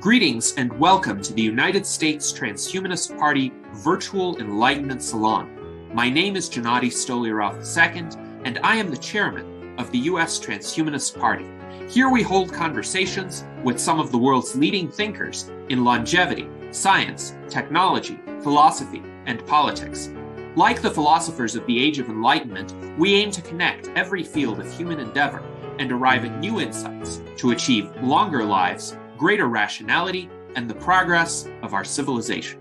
Greetings and welcome to the United States Transhumanist Party Virtual Enlightenment Salon. My name is Gennady Stoliarov II, and I am the chairman of the U.S. Transhumanist Party. Here we hold conversations with some of the world's leading thinkers in longevity, science, technology, philosophy, and politics. Like the philosophers of the Age of Enlightenment, we aim to connect every field of human endeavor and arrive at new insights to achieve longer lives, greater rationality, and the progress of our civilization.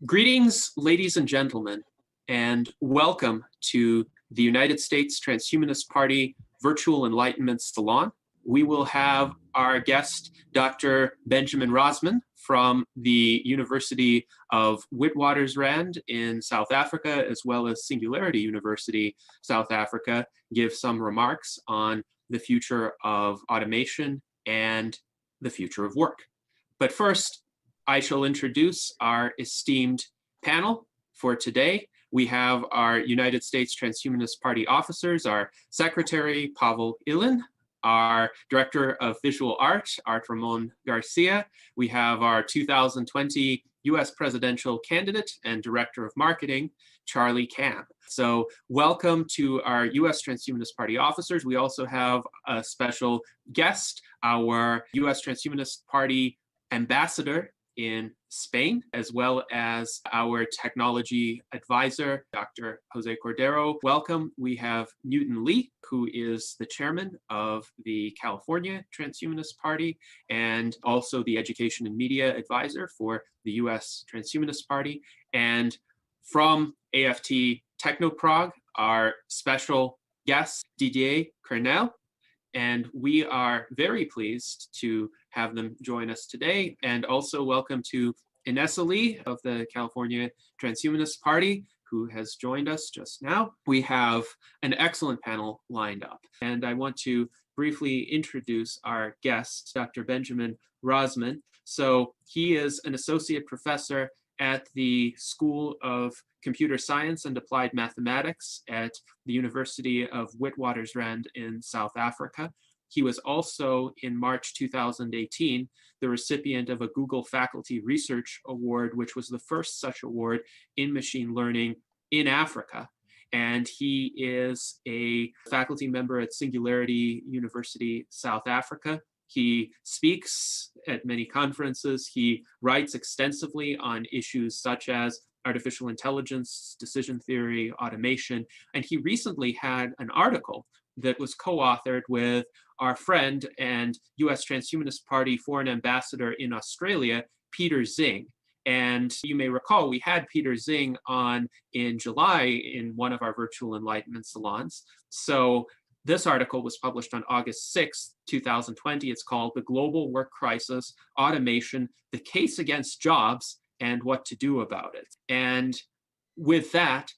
Greetings, ladies and gentlemen, and welcome to the United States Transhumanist Party Virtual Enlightenment Salon. We will have our guest, Dr. Benjamin Rosman from the University of Witwatersrand in South Africa, as well as Singularity University, South Africa, give some remarks on the future of automation and the future of work. But first, I shall introduce our esteemed panel for today. We have our United States Transhumanist Party officers, our Secretary, Pavel Ilin, our Director of Visual Art, Ramon Garcia. We have our 2020 U.S. Presidential Candidate and Director of Marketing, Charlie Kam. So welcome to our U.S. Transhumanist Party officers. We also have a special guest, our U.S. Transhumanist Party ambassador in Spain, as well as our technology advisor, Dr. Jose Cordero. Welcome. We have Newton Lee, who is the chairman of the California Transhumanist Party and also the education and media advisor for the US Transhumanist Party. And from AFT Technoprog, our special guest, Didier Kernel. And we are very pleased to have them join us today. And also welcome to Inessa Lee of the California Transhumanist Party, who has joined us just now. We have an excellent panel lined up. And I want to briefly introduce our guest, Dr. Benjamin Rosman. So he is an associate professor at the School of Computer Science and Applied Mathematics at the University of Witwatersrand in South Africa. He was also, in March 2018, the recipient of a Google Faculty Research Award, which was the first such award in machine learning in Africa. And he is a faculty member at Singularity University, South Africa. He speaks at many conferences. He writes extensively on issues such as artificial intelligence, decision theory, automation. And he recently had an article that was co-authored with our friend and US Transhumanist Party foreign ambassador in Australia, Peter Zing. And you may recall we had Peter Zing on in July in one of our virtual enlightenment salons. So this article was published on August 6th, 2020. It's called The Global Work Crisis, Automation, the Case Against Jobs, and What to Do About It. And with that,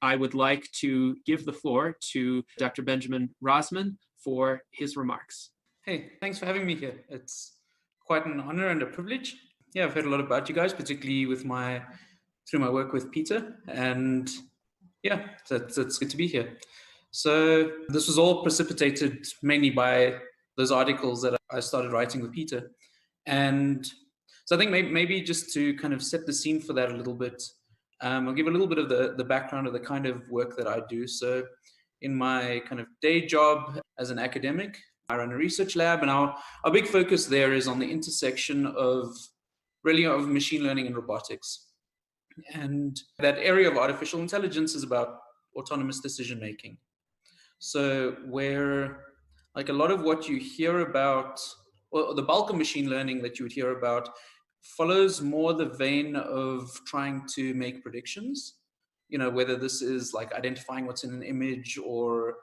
I would like to give the floor to Dr. Benjamin Rosman for his remarks. Hey, thanks for having me here. It's quite an honor and a privilege. Yeah, I've heard a lot about you guys, particularly through my work with Peter. And yeah, it's good to be here. So this was all precipitated mainly by those articles that I started writing with Peter. And so I think maybe just to kind of set the scene for that a little bit, I'll give a little bit of the background of the kind of work that I do. So in my kind of day job as an academic, I run a research lab, and our big focus there is on the intersection of machine learning and robotics. And that area of artificial intelligence is about autonomous decision making. So where like a lot of what you hear about, or the bulk of machine learning that you would hear about, follows more the vein of trying to make predictions, whether this is like identifying what's in an image or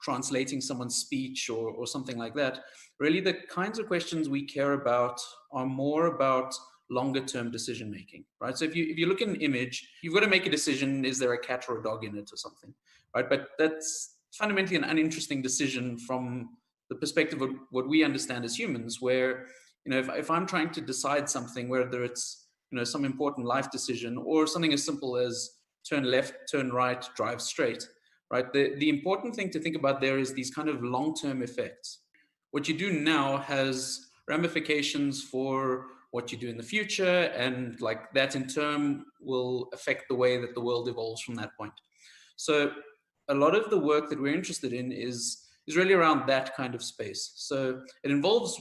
translating someone's speech or something like that. Really, the kinds of questions we care about are more about longer term decision making, right? So if you look at an image, you've got to make a decision, is there a cat or a dog in it or something, right? But that's fundamentally an uninteresting decision from the perspective of what we understand as humans, where if I'm trying to decide something, whether it's some important life decision or something as simple as turn left, turn right, drive straight, right? The important thing to think about there is these kind of long-term effects. What you do now has ramifications for what you do in the future, and like that in turn will affect the way that the world evolves from that point. So a lot of the work that we're interested in is really around that kind of space. So it involves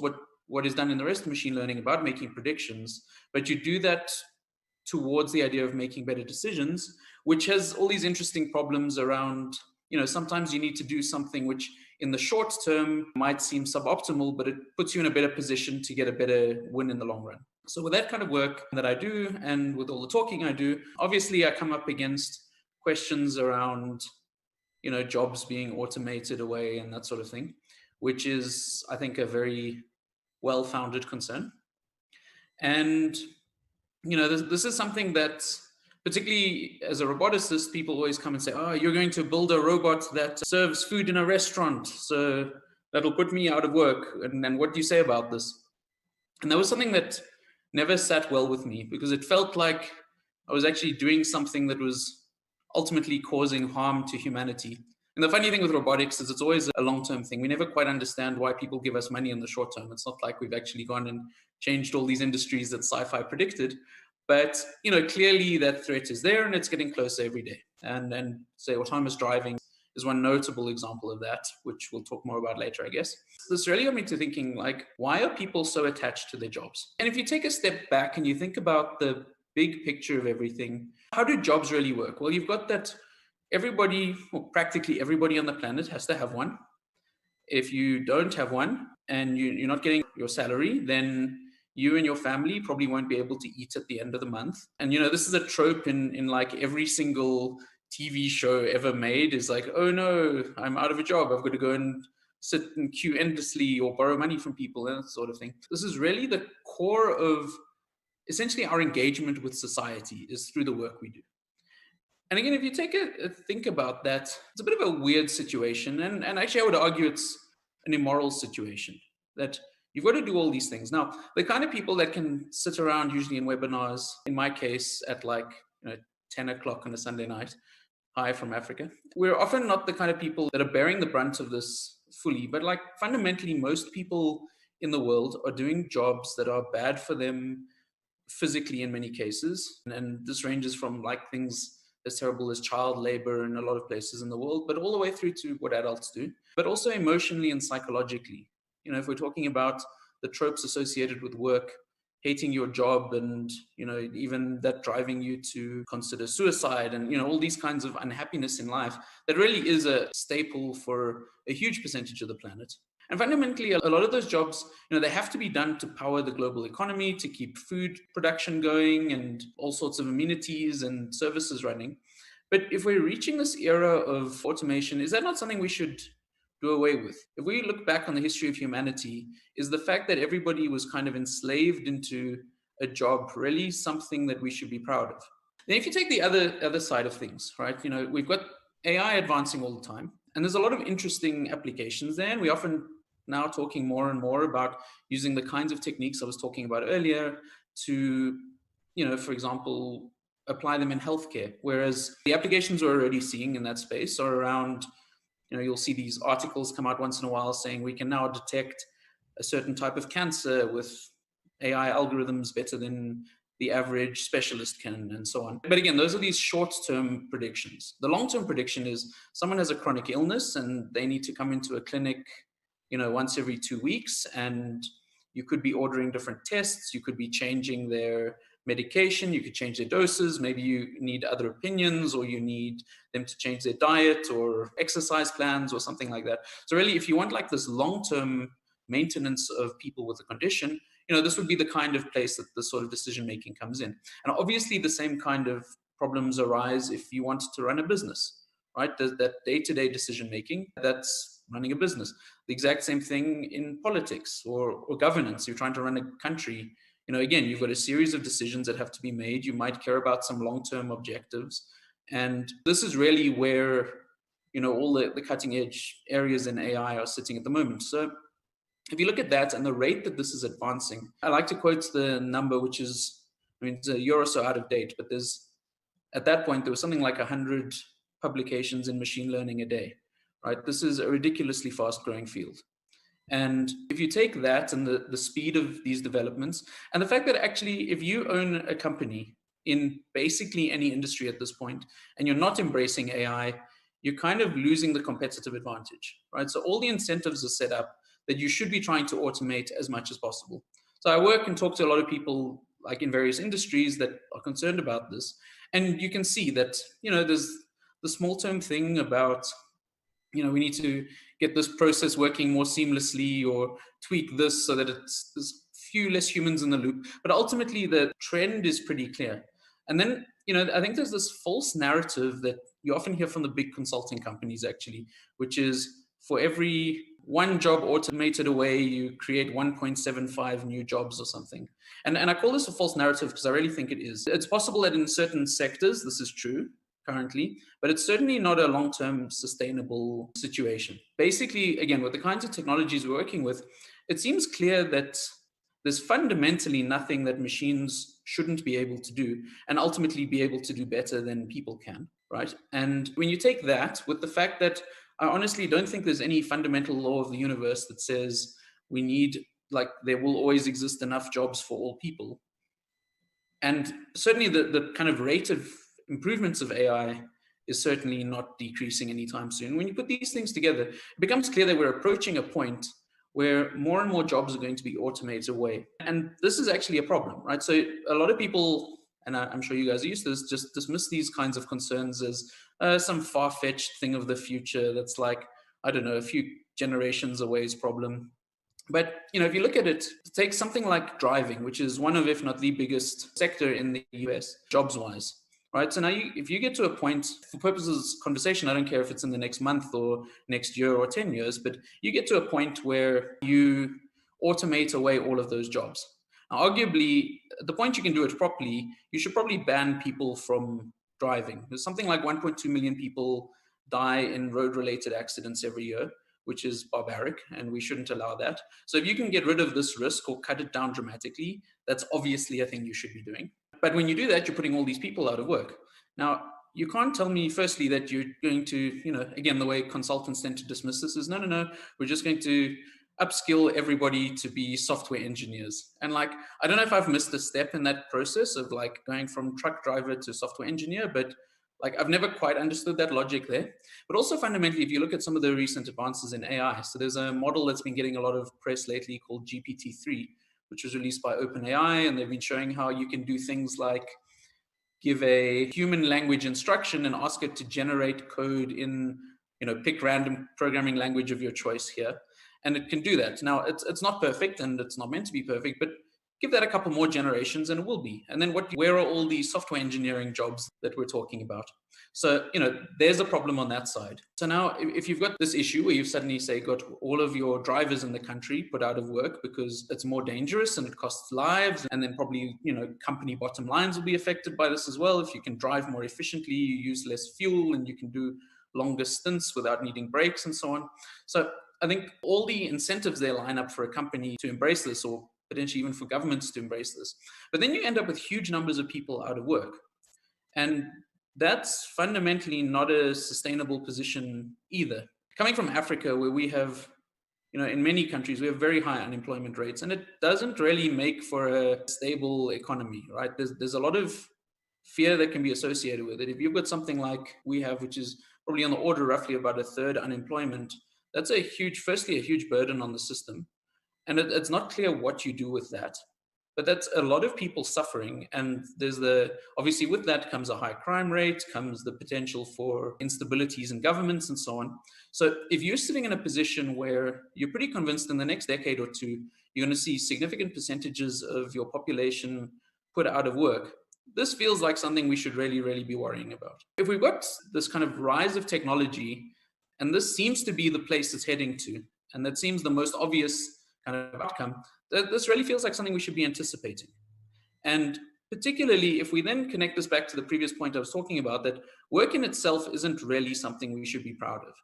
what is done in the rest of machine learning about making predictions, but you do that towards the idea of making better decisions, which has all these interesting problems around, sometimes you need to do something which in the short term might seem suboptimal, but it puts you in a better position to get a better win in the long run. So with that kind of work that I do, and with all the talking I do, obviously I come up against questions around, jobs being automated away and that sort of thing, which is, I think, a very well-founded concern. And, this is something that, particularly as a roboticist, people always come and say, oh, you're going to build a robot that serves food in a restaurant, so that'll put me out of work. And what do you say about this? And that was something that never sat well with me, because it felt like I was actually doing something that was ultimately causing harm to humanity. And the funny thing with robotics is it's always a long-term thing. We never quite understand why people give us money in the short term. It's not like we've actually gone and changed all these industries that sci-fi predicted. But, clearly that threat is there, and it's getting closer every day. And say autonomous driving is one notable example of that, which we'll talk more about later, I guess. This really got me to thinking, like, why are people so attached to their jobs? And if you take a step back and you think about the big picture of everything, how do jobs really work? Well, you've got that everybody, or practically everybody on the planet, has to have one. If you don't have one and you're not getting your salary, then you and your family probably won't be able to eat at the end of the month. And this is a trope in like every single TV show ever made, is like, oh no, I'm out of a job, I've got to go and sit and queue endlessly or borrow money from people and that sort of thing. This is really the core of essentially our engagement with society, is through the work we do. And again, if you take a think about that, it's a bit of a weird situation. And actually, I would argue it's an immoral situation, that you've got to do all these things. Now, the kind of people that can sit around, usually in webinars, in my case, at like 10 o'clock on a Sunday night, hi from Africa, we're often not the kind of people that are bearing the brunt of this fully. But like fundamentally, most people in the world are doing jobs that are bad for them physically in many cases. And this ranges from like things as terrible as child labor in a lot of places in the world, but all the way through to what adults do, but also emotionally and psychologically. If we're talking about the tropes associated with work, hating your job, and even that driving you to consider suicide, and all these kinds of unhappiness in life, that really is a staple for a huge percentage of the planet. And fundamentally, a lot of those jobs, they have to be done to power the global economy, to keep food production going and all sorts of amenities and services running. But if we're reaching this era of automation, is that not something we should do away with? If we look back on the history of humanity, is the fact that everybody was kind of enslaved into a job really something that we should be proud of? Then if you take the other side of things, right, we've got AI advancing all the time, and there's a lot of interesting applications there, and we often now talking more and more about using the kinds of techniques I was talking about earlier to, for example, apply them in healthcare. Whereas the applications we're already seeing in that space are around, you'll see these articles come out once in a while saying we can now detect a certain type of cancer with AI algorithms better than the average specialist can, and so on. But again, those are these short-term predictions. The long-term prediction is someone has a chronic illness and they need to come into a clinic once every 2 weeks, and you could be ordering different tests, you could be changing their medication, you could change their doses, maybe you need other opinions, or you need them to change their diet or exercise plans or something like that. So really, if you want like this long-term maintenance of people with a condition, this would be the kind of place that this sort of decision-making comes in. And obviously the same kind of problems arise if you want to run a business, right? There's that day-to-day decision-making, that's running a business. The exact same thing in politics or governance. You're trying to run a country. Again, you've got a series of decisions that have to be made. You might care about some long-term objectives. And this is really where, all the cutting edge areas in AI are sitting at the moment. So if you look at that and the rate that this is advancing, I like to quote the number, which is, it's a year or so out of date, but at that point, there was something like 100 publications in machine learning a day. Right? This is a ridiculously fast-growing field. And if you take that and the speed of these developments, and the fact that actually if you own a company in basically any industry at this point, and you're not embracing AI, you're kind of losing the competitive advantage, right? So all the incentives are set up that you should be trying to automate as much as possible. So I work and talk to a lot of people like in various industries that are concerned about this. And you can see that, there's the small term thing about, we need to get this process working more seamlessly or tweak this so that there's few less humans in the loop. But ultimately, the trend is pretty clear. And then, I think there's this false narrative that you often hear from the big consulting companies, actually, which is for every one job automated away, you create 1.75 new jobs or something. And I call this a false narrative because I really think it is. It's possible that in certain sectors, this is true currently, but it's certainly not a long-term sustainable situation. Basically, again, with the kinds of technologies we're working with, it seems clear that there's fundamentally nothing that machines shouldn't be able to do and ultimately be able to do better than people can, right? And when you take that with the fact that I honestly don't think there's any fundamental law of the universe that says we need, like, there will always exist enough jobs for all people. And certainly the kind of rate of improvements of AI is certainly not decreasing anytime soon. When you put these things together, it becomes clear that we're approaching a point where more and more jobs are going to be automated away. And this is actually a problem, right? So a lot of people, and I'm sure you guys are used to this, just dismiss these kinds of concerns as some far-fetched thing of the future that's like, I don't know, a few generations away's problem. But if you look at it, take something like driving, which is one of, if not the biggest sector in the US, jobs-wise, right? So now, if you get to a point, for purposes of conversation, I don't care if it's in the next month or next year or 10 years, but you get to a point where you automate away all of those jobs. Now, arguably, at the point you can do it properly, you should probably ban people from driving. There's something like 1.2 million people die in road-related accidents every year, which is barbaric, and we shouldn't allow that. So if you can get rid of this risk or cut it down dramatically, that's obviously a thing you should be doing. But when you do that, you're putting all these people out of work. Now, you can't tell me, firstly, that you're going to, again, the way consultants tend to dismiss this is, no, we're just going to upskill everybody to be software engineers. And like, I don't know if I've missed a step in that process of like going from truck driver to software engineer, but like, I've never quite understood that logic there. But also fundamentally, if you look at some of the recent advances in AI, so there's a model that's been getting a lot of press lately called GPT-3, which was released by OpenAI, and they've been showing how you can do things like give a human language instruction and ask it to generate code in, pick random programming language of your choice here. And it can do that. Now, it's not perfect, and it's not meant to be perfect, but give that a couple more generations and it will be. And then where are all these software engineering jobs that we're talking about? So, there's a problem on that side. So now if you've got this issue where you've suddenly got all of your drivers in the country put out of work because it's more dangerous and it costs lives, and then probably, company bottom lines will be affected by this as well. If you can drive more efficiently, you use less fuel and you can do longer stints without needing brakes and so on. So I think all the incentives there line up for a company to embrace this, or potentially even for governments to embrace this. But then you end up with huge numbers of people out of work. And that's fundamentally not a sustainable position either. Coming from Africa, where we have, in many countries, we have very high unemployment rates, and it doesn't really make for a stable economy, right? There's a lot of fear that can be associated with it. If you've got something like we have, which is probably on the order roughly about a third unemployment, that's firstly, a huge burden on the system. And it's not clear what you do with that. But that's a lot of people suffering. And obviously with that comes a high crime rate, comes the potential for instabilities in governments and so on. So if you're sitting in a position where you're pretty convinced in the next decade or two, you're going to see significant percentages of your population put out of work, this feels like something we should really, really be worrying about. If we've got this kind of rise of technology, and this seems to be the place it's heading to, and that seems the most obvious kind of outcome, this really feels like something we should be anticipating. And particularly if we then connect this back to the previous point I was talking about, that work in itself isn't really something we should be proud of.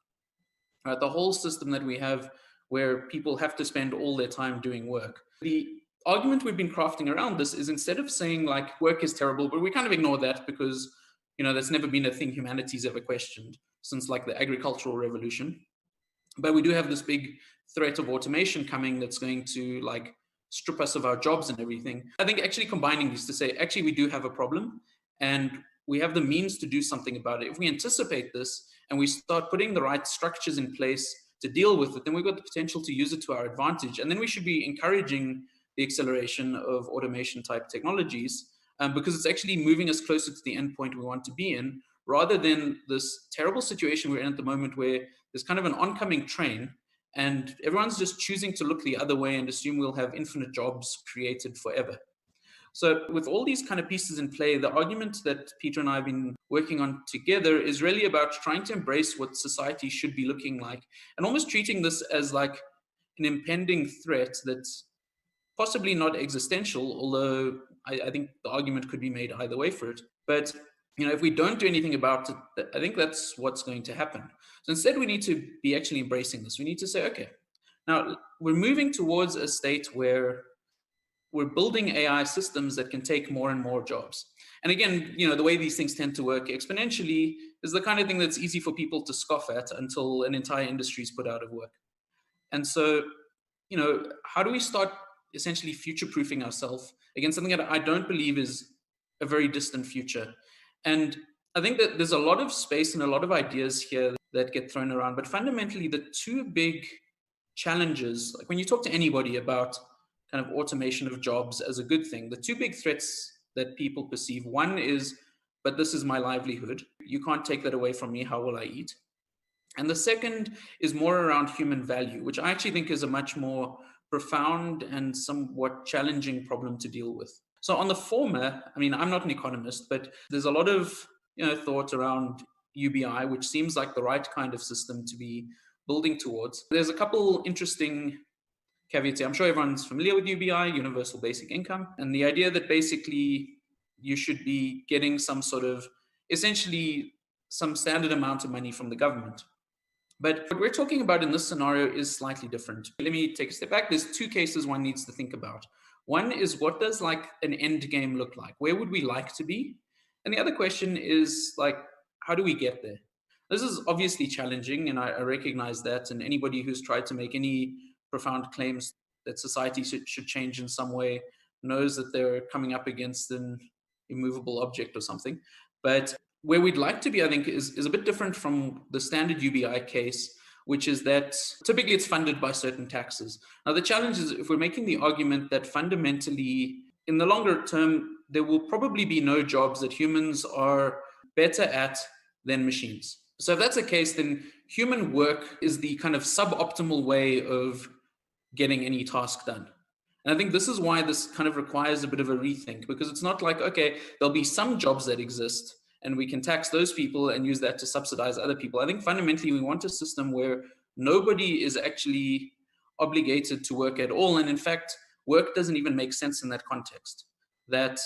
Right? The whole system that we have where people have to spend all their time doing work. The argument we've been crafting around this is, instead of saying like work is terrible, but we kind of ignore that because, that's never been a thing humanity's ever questioned since like the agricultural revolution. But we do have this big threat of automation coming that's going to like strip us of our jobs and everything. I think actually combining these to say, actually, we do have a problem and we have the means to do something about it. If we anticipate this and we start putting the right structures in place to deal with it, then we've got the potential to use it to our advantage. And then we should be encouraging the acceleration of automation type technologies because it's actually moving us closer to the endpoint we want to be in, rather than this terrible situation we're in at the moment where there's kind of an oncoming train and everyone's just choosing to look the other way and assume we'll have infinite jobs created forever. So with all these kind of pieces in play, the argument that Peter and I have been working on together is really about trying to embrace what society should be looking like and almost treating this as like an impending threat that's possibly not existential, although I think the argument could be made either way for it. But if we don't do anything about it, I think that's what's going to happen. So instead, we need to be actually embracing this. We need to say, okay, now we're moving towards a state where we're building AI systems that can take more and more jobs. And again, the way these things tend to work exponentially is the kind of thing that's easy for people to scoff at until an entire industry is put out of work. And so, how do we start essentially future-proofing ourselves against something that I don't believe is a very distant future? And I think that there's a lot of space and a lot of ideas here that get thrown around, but fundamentally the two big challenges, like when you talk to anybody about kind of automation of jobs as a good thing, the two big threats that people perceive, one is, but this is my livelihood. You can't take that away from me. How will I eat? And the second is more around human value, which I actually think is a much more profound and somewhat challenging problem to deal with. So on the former, I mean, I'm not an economist, but there's a lot of thought around UBI, which seems like the right kind of system to be building towards. There's a couple interesting caveats here. I'm sure everyone's familiar with UBI, Universal Basic Income, and the idea that basically you should be getting some sort of, essentially, some standard amount of money from the government. But what we're talking about in this scenario is slightly different. Let me take a step back. There's two cases one needs to think about. One is, what does like an end game look like? Where would we like to be? And the other question is like, how do we get there? This is obviously challenging, and I recognize that. And anybody who's tried to make any profound claims that society should change in some way knows that they're coming up against an immovable object or something. But where we'd like to be, I think, is a bit different from the standard UBI case, which is that typically it's funded by certain taxes. Now, the challenge is, if we're making the argument that fundamentally, in the longer term, there will probably be no jobs that humans are better at than machines. So if that's the case, then human work is the kind of suboptimal way of getting any task done. And I think this is why this kind of requires a bit of a rethink, because it's not like, okay, there'll be some jobs that exist and we can tax those people and use that to subsidize other people. I think fundamentally we want a system where nobody is actually obligated to work at all. And in fact, work doesn't even make sense in that context. That,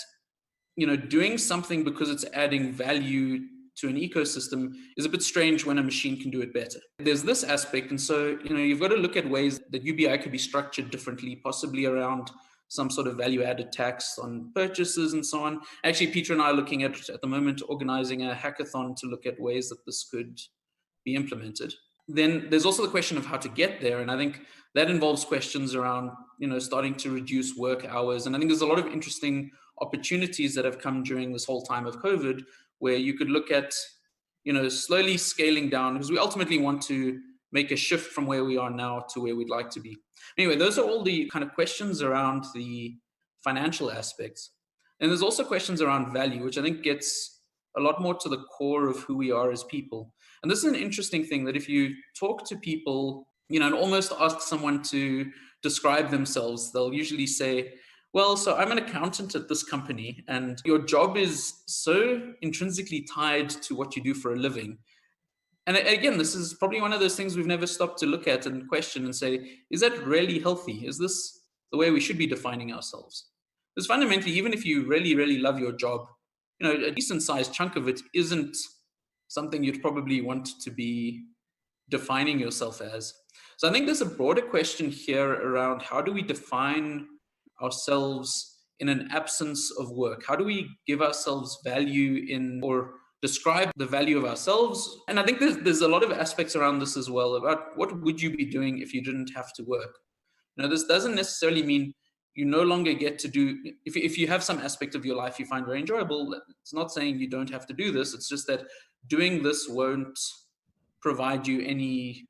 doing something because it's adding value to an ecosystem is a bit strange when a machine can do it better. There's this aspect. And so, you've got to look at ways that UBI could be structured differently, possibly around some sort of value-added tax on purchases and so on. Actually, Peter and I are looking at the moment, organizing a hackathon to look at ways that this could be implemented. Then there's also the question of how to get there. And I think that involves questions around, starting to reduce work hours. And I think there's a lot of interesting opportunities that have come during this whole time of COVID, where you could look at, slowly scaling down, because we ultimately want to make a shift from where we are now to where we'd like to be. Anyway, those are all the kind of questions around the financial aspects. And there's also questions around value, which I think gets a lot more to the core of who we are as people. And this is an interesting thing, that if you talk to people, and almost ask someone to describe themselves, they'll usually say, well, so I'm an accountant at this company, and your job is so intrinsically tied to what you do for a living. And again, this is probably one of those things we've never stopped to look at and question and say, is that really healthy? Is this the way we should be defining ourselves? Because fundamentally, even if you really, really love your job, a decent sized chunk of it isn't something you'd probably want to be defining yourself as. So I think there's a broader question here around, how do we define ourselves in an absence of work? How do we give ourselves value in, or describe the value of ourselves. And I think there's a lot of aspects around this as well about what would you be doing if you didn't have to work. This doesn't necessarily mean you no longer get to do, if you have some aspect of your life you find very enjoyable, it's not saying you don't have to do this. It's just that doing this won't provide you any,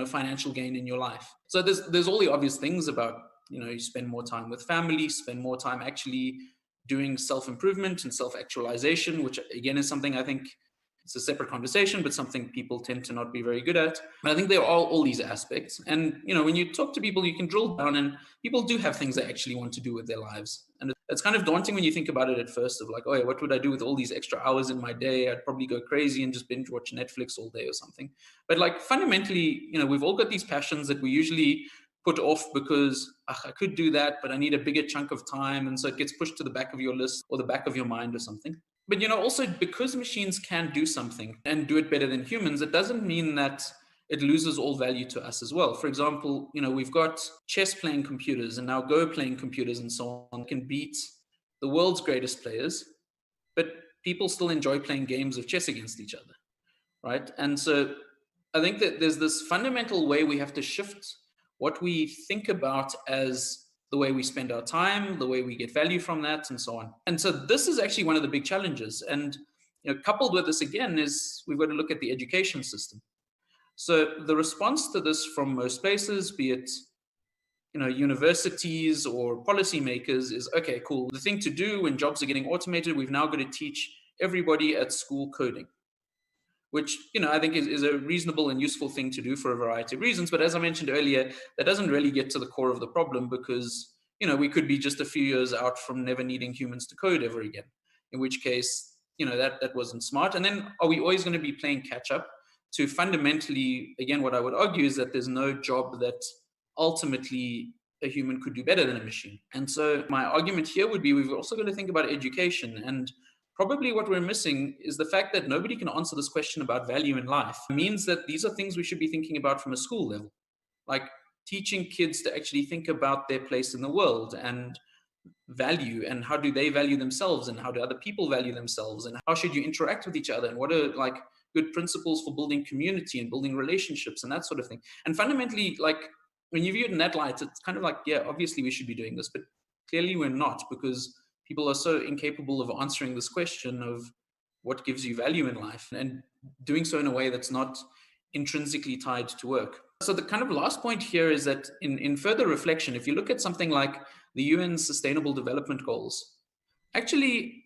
financial gain in your life. So there's all the obvious things about, you spend more time with family, spend more time actually doing self-improvement and self-actualization, which again is something I think it's a separate conversation, but something people tend to not be very good at. But I think there are all these aspects. And, when you talk to people, you can drill down, and people do have things they actually want to do with their lives. And it's kind of daunting when you think about it at first of like, oh, yeah, what would I do with all these extra hours in my day? I'd probably go crazy and just binge watch Netflix all day or something. But like fundamentally, we've all got these passions that we usually put off because I could do that, but I need a bigger chunk of time. And so it gets pushed to the back of your list or the back of your mind or something. But, also because machines can do something and do it better than humans, it doesn't mean that it loses all value to us as well. For example, we've got chess playing computers and now Go playing computers and so on can beat the world's greatest players, but people still enjoy playing games of chess against each other, right? And so I think that there's this fundamental way we have to shift what we think about as the way we spend our time, the way we get value from that, and so on. And so this is actually one of the big challenges. And coupled with this again is we've got to look at the education system. So the response to this from most places, be it universities or policymakers, is okay, cool. The thing to do when jobs are getting automated, we've now got to teach everybody at school coding, which I think is a reasonable and useful thing to do for a variety of reasons. But as I mentioned earlier, that doesn't really get to the core of the problem because we could be just a few years out from never needing humans to code ever again, in which case that wasn't smart. And then are we always going to be playing catch up to fundamentally, again, what I would argue is that there's no job that ultimately a human could do better than a machine. And so my argument here would be we've also got to think about education. And probably what we're missing is the fact that nobody can answer this question about value in life. It means that these are things we should be thinking about from a school level, like teaching kids to actually think about their place in the world and value, and how do they value themselves, and how do other people value themselves, and how should you interact with each other, and what are like good principles for building community and building relationships and that sort of thing. And fundamentally, like when you view it in that light, it's kind of like, yeah, obviously we should be doing this, but clearly we're not, because people are so incapable of answering this question of what gives you value in life, and doing so in a way that's not intrinsically tied to work. So the kind of last point here is that in further reflection, if you look at something like the UN's Sustainable Development Goals, actually,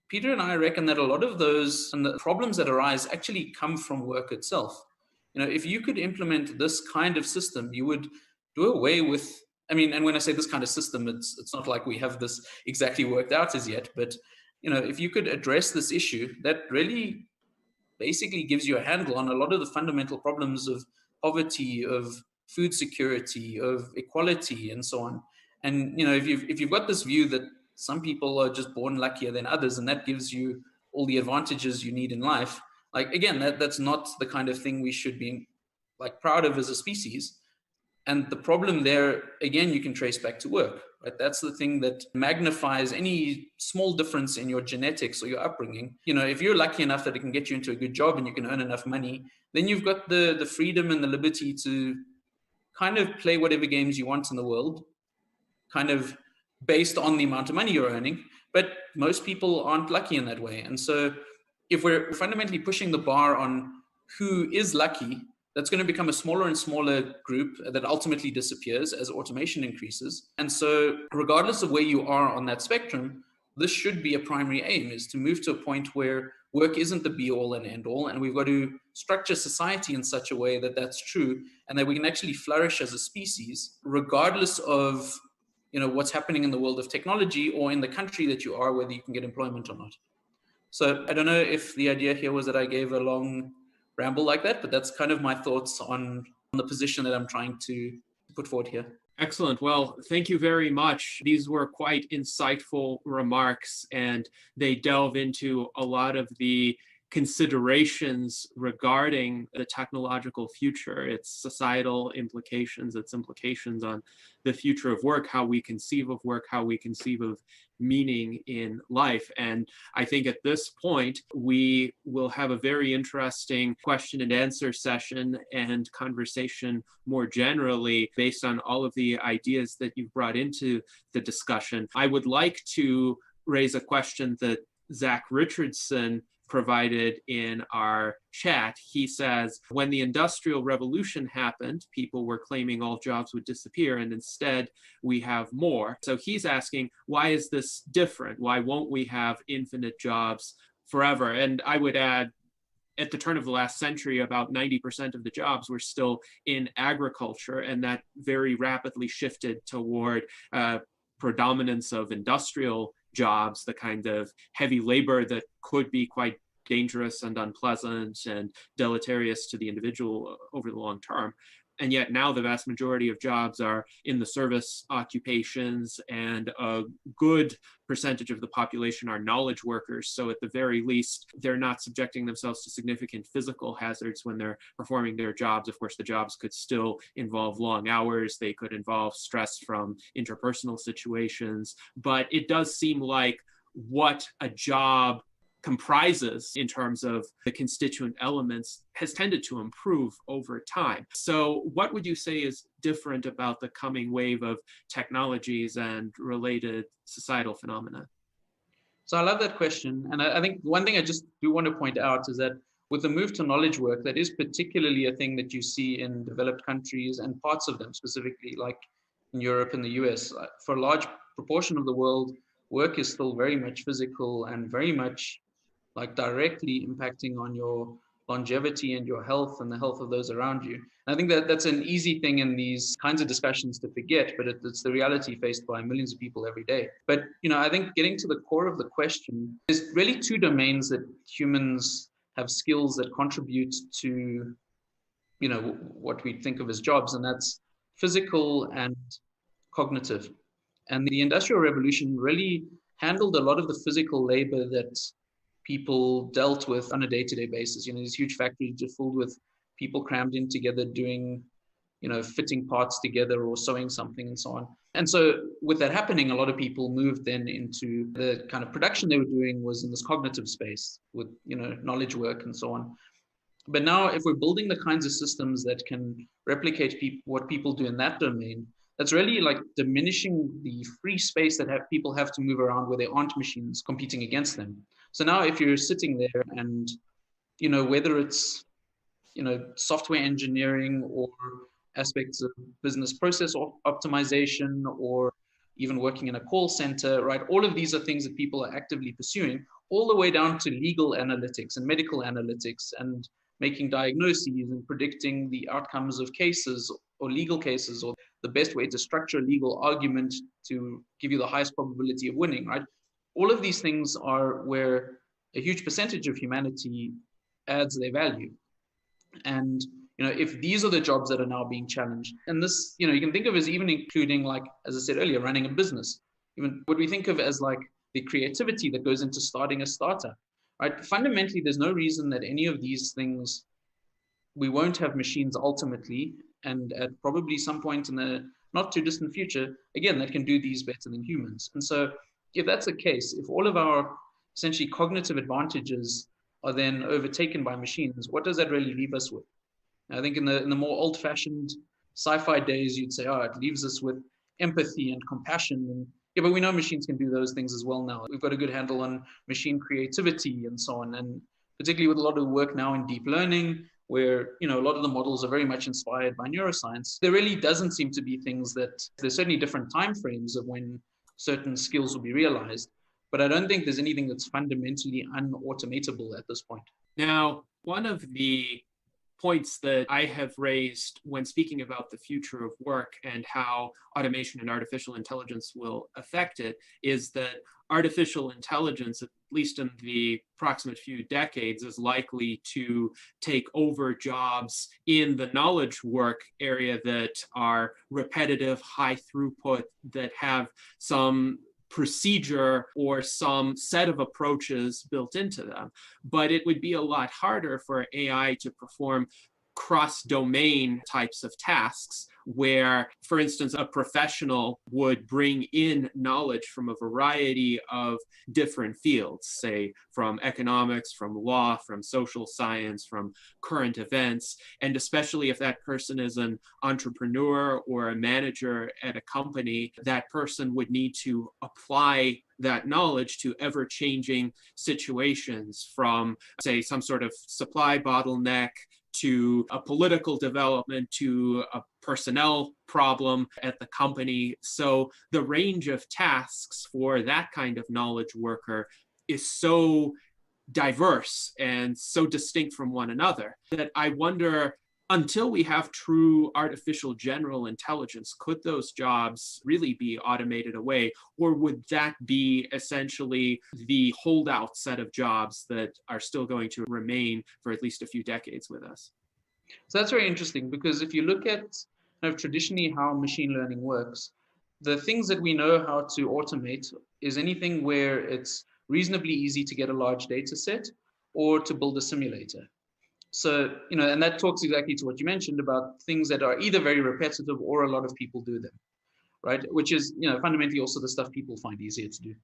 Peter and I reckon that a lot of those and the problems that arise actually come from work itself. If you could implement this kind of system, you would do away with, and when I say this kind of system, it's not like we have this exactly worked out as yet, but if you could address this issue, that really basically gives you a handle on a lot of the fundamental problems of poverty, of food security, of equality, and so on. And if you've got this view that some people are just born luckier than others, and that gives you all the advantages you need in life, like again, that's not the kind of thing we should be like proud of as a species. And the problem there, again, you can trace back to work, right? That's the thing that magnifies any small difference in your genetics or your upbringing. If you're lucky enough that it can get you into a good job and you can earn enough money, then you've got the freedom and the liberty to kind of play whatever games you want in the world, kind of based on the amount of money you're earning. But most people aren't lucky in that way. And so if we're fundamentally pushing the bar on who is lucky, that's going to become a smaller and smaller group that ultimately disappears as automation increases. And so regardless of where you are on that spectrum, this should be a primary aim, is to move to a point where work isn't the be all and end all. And we've got to structure society in such a way that that's true, and that we can actually flourish as a species, regardless of what's happening in the world of technology or in the country that you are, whether you can get employment or not. So I don't know if the idea here was that I gave a long ramble like that, but that's kind of my thoughts on the position that I'm trying to put forward here. Excellent. Well, thank you very much. These were quite insightful remarks, and they delve into a lot of the considerations regarding the technological future, its societal implications, its implications on the future of work, how we conceive of work, how we conceive of meaning in life. And I think at this point, we will have a very interesting question and answer session and conversation more generally based on all of the ideas that you've brought into the discussion. I would like to raise a question that Zach Richardson provided in our chat. He says, when the Industrial Revolution happened, people were claiming all jobs would disappear, and instead we have more. So he's asking, why is this different? Why won't we have infinite jobs forever? And I would add, at the turn of the last century, about 90% of the jobs were still in agriculture, and that very rapidly shifted toward predominance of industrial jobs, the kind of heavy labor that could be quite dangerous and unpleasant and deleterious to the individual over the long term. And yet now the vast majority of jobs are in the service occupations, and a good percentage of the population are knowledge workers. So at the very least, they're not subjecting themselves to significant physical hazards when they're performing their jobs. Of course, the jobs could still involve long hours. They could involve stress from interpersonal situations. But it does seem like what a job comprises in terms of the constituent elements has tended to improve over time. So what would you say is different about the coming wave of technologies and related societal phenomena? So I love that question. And I think one thing I just do want to point out is that with the move to knowledge work, that is particularly a thing that you see in developed countries and parts of them, specifically like in Europe and the US. For a large proportion of the world, work is still very much physical and very much like directly impacting on your longevity and your health and the health of those around you. And I think that that's an easy thing in these kinds of discussions to forget, but it's the reality faced by millions of people every day. But, I think getting to the core of the question, there's really two domains that humans have skills that contribute to, what we think of as jobs, and that's physical and cognitive. And the Industrial Revolution really handled a lot of the physical labor that people dealt with on a day-to-day basis. These huge factories just filled with people crammed in together doing, fitting parts together or sewing something and so on. And so with that happening, a lot of people moved then into the kind of production they were doing was in this cognitive space with, knowledge work and so on. But now if we're building the kinds of systems that can replicate what people do in that domain, that's really like diminishing the free space that people have to move around where there aren't machines competing against them. So now if you're sitting there and, whether it's, software engineering or aspects of business process optimization or even working in a call center, right? All of these are things that people are actively pursuing, all the way down to legal analytics and medical analytics and making diagnoses and predicting the outcomes of cases or legal cases or the best way to structure a legal argument to give you the highest probability of winning, right? All of these things are where a huge percentage of humanity adds their value. And, if these are the jobs that are now being challenged, and this, you can think of as even including, like, as I said earlier, running a business, even what we think of as like the creativity that goes into starting a startup, right? Fundamentally, there's no reason that any of these things, we won't have machines ultimately, and at probably some point in the not too distant future, again, that can do these better than humans. And so if that's the case, if all of our essentially cognitive advantages are then overtaken by machines, what does that really leave us with? I think in the more old-fashioned sci-fi days, you'd say, it leaves us with empathy and compassion. And yeah, but we know machines can do those things as well now. We've got a good handle on machine creativity and so on. And particularly with a lot of work now in deep learning, where, a lot of the models are very much inspired by neuroscience, there really doesn't seem to be things that, there's certainly different timeframes of when certain skills will be realized. But I don't think there's anything that's fundamentally unautomatable at this point. Now, one of the points that I have raised when speaking about the future of work and how automation and artificial intelligence will affect it is that artificial intelligence, at least in the approximate few decades, is likely to take over jobs in the knowledge work area that are repetitive, high throughput, that have some procedure or some set of approaches built into them. But it would be a lot harder for AI to perform cross-domain types of tasks where, for instance, a professional would bring in knowledge from a variety of different fields, say from economics, from law, from social science, from current events. And especially if that person is an entrepreneur or a manager at a company, that person would need to apply that knowledge to ever-changing situations, from, say, some sort of supply bottleneck to a political development to a personnel problem at the company. So the range of tasks for that kind of knowledge worker is so diverse and so distinct from one another that I wonder, until we have true artificial general intelligence, could those jobs really be automated away? Or would that be essentially the holdout set of jobs that are still going to remain for at least a few decades with us? So that's very interesting, because if you look at kind of traditionally how machine learning works, the things that we know how to automate is anything where it's reasonably easy to get a large data set or to build a simulator. So, and that talks exactly to what you mentioned about things that are either very repetitive or a lot of people do them, right? Which is, fundamentally also the stuff people find easier to do.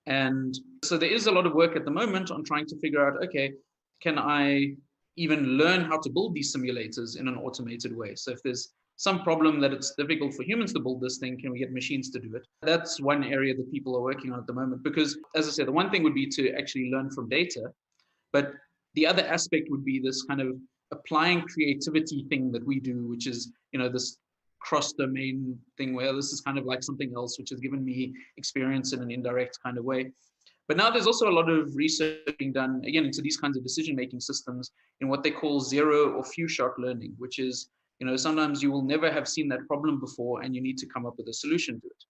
And so there is a lot of work at the moment on trying to figure out, okay, can I even learn how to build these simulators in an automated way? So if there's some problem that it's difficult for humans to build this thing, can we get machines to do it? That's one area that people are working on at the moment, because as I said, the one thing would be to actually learn from data, but the other aspect would be this kind of applying creativity thing that we do, which is, this cross-domain thing where this is kind of like something else, which has given me experience in an indirect kind of way. But now there's also a lot of research being done, again, into these kinds of decision-making systems in what they call zero or few-shot learning, which is, sometimes you will never have seen that problem before and you need to come up with a solution to it.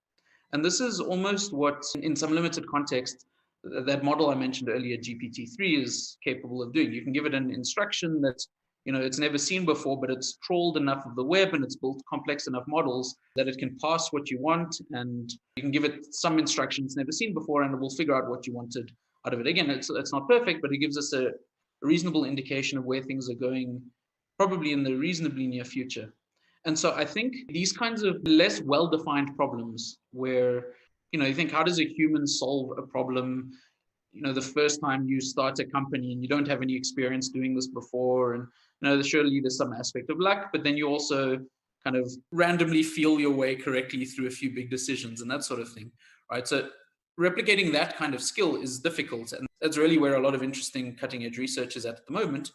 And this is almost what, in some limited context, that model I mentioned earlier, GPT-3, is capable of doing. You can give it an instruction that, it's never seen before, but it's trawled enough of the web and it's built complex enough models that it can pass what you want, and you can give it some instructions never seen before and it will figure out what you wanted out of it. Again, it's not perfect, but it gives us a reasonable indication of where things are going, probably in the reasonably near future. And so I think these kinds of less well-defined problems where, you think, how does a human solve a problem, the first time you start a company and you don't have any experience doing this before, and, surely there's some aspect of luck, but then you also kind of randomly feel your way correctly through a few big decisions and that sort of thing, right? So replicating that kind of skill is difficult, and that's really where a lot of interesting cutting-edge research is at the moment.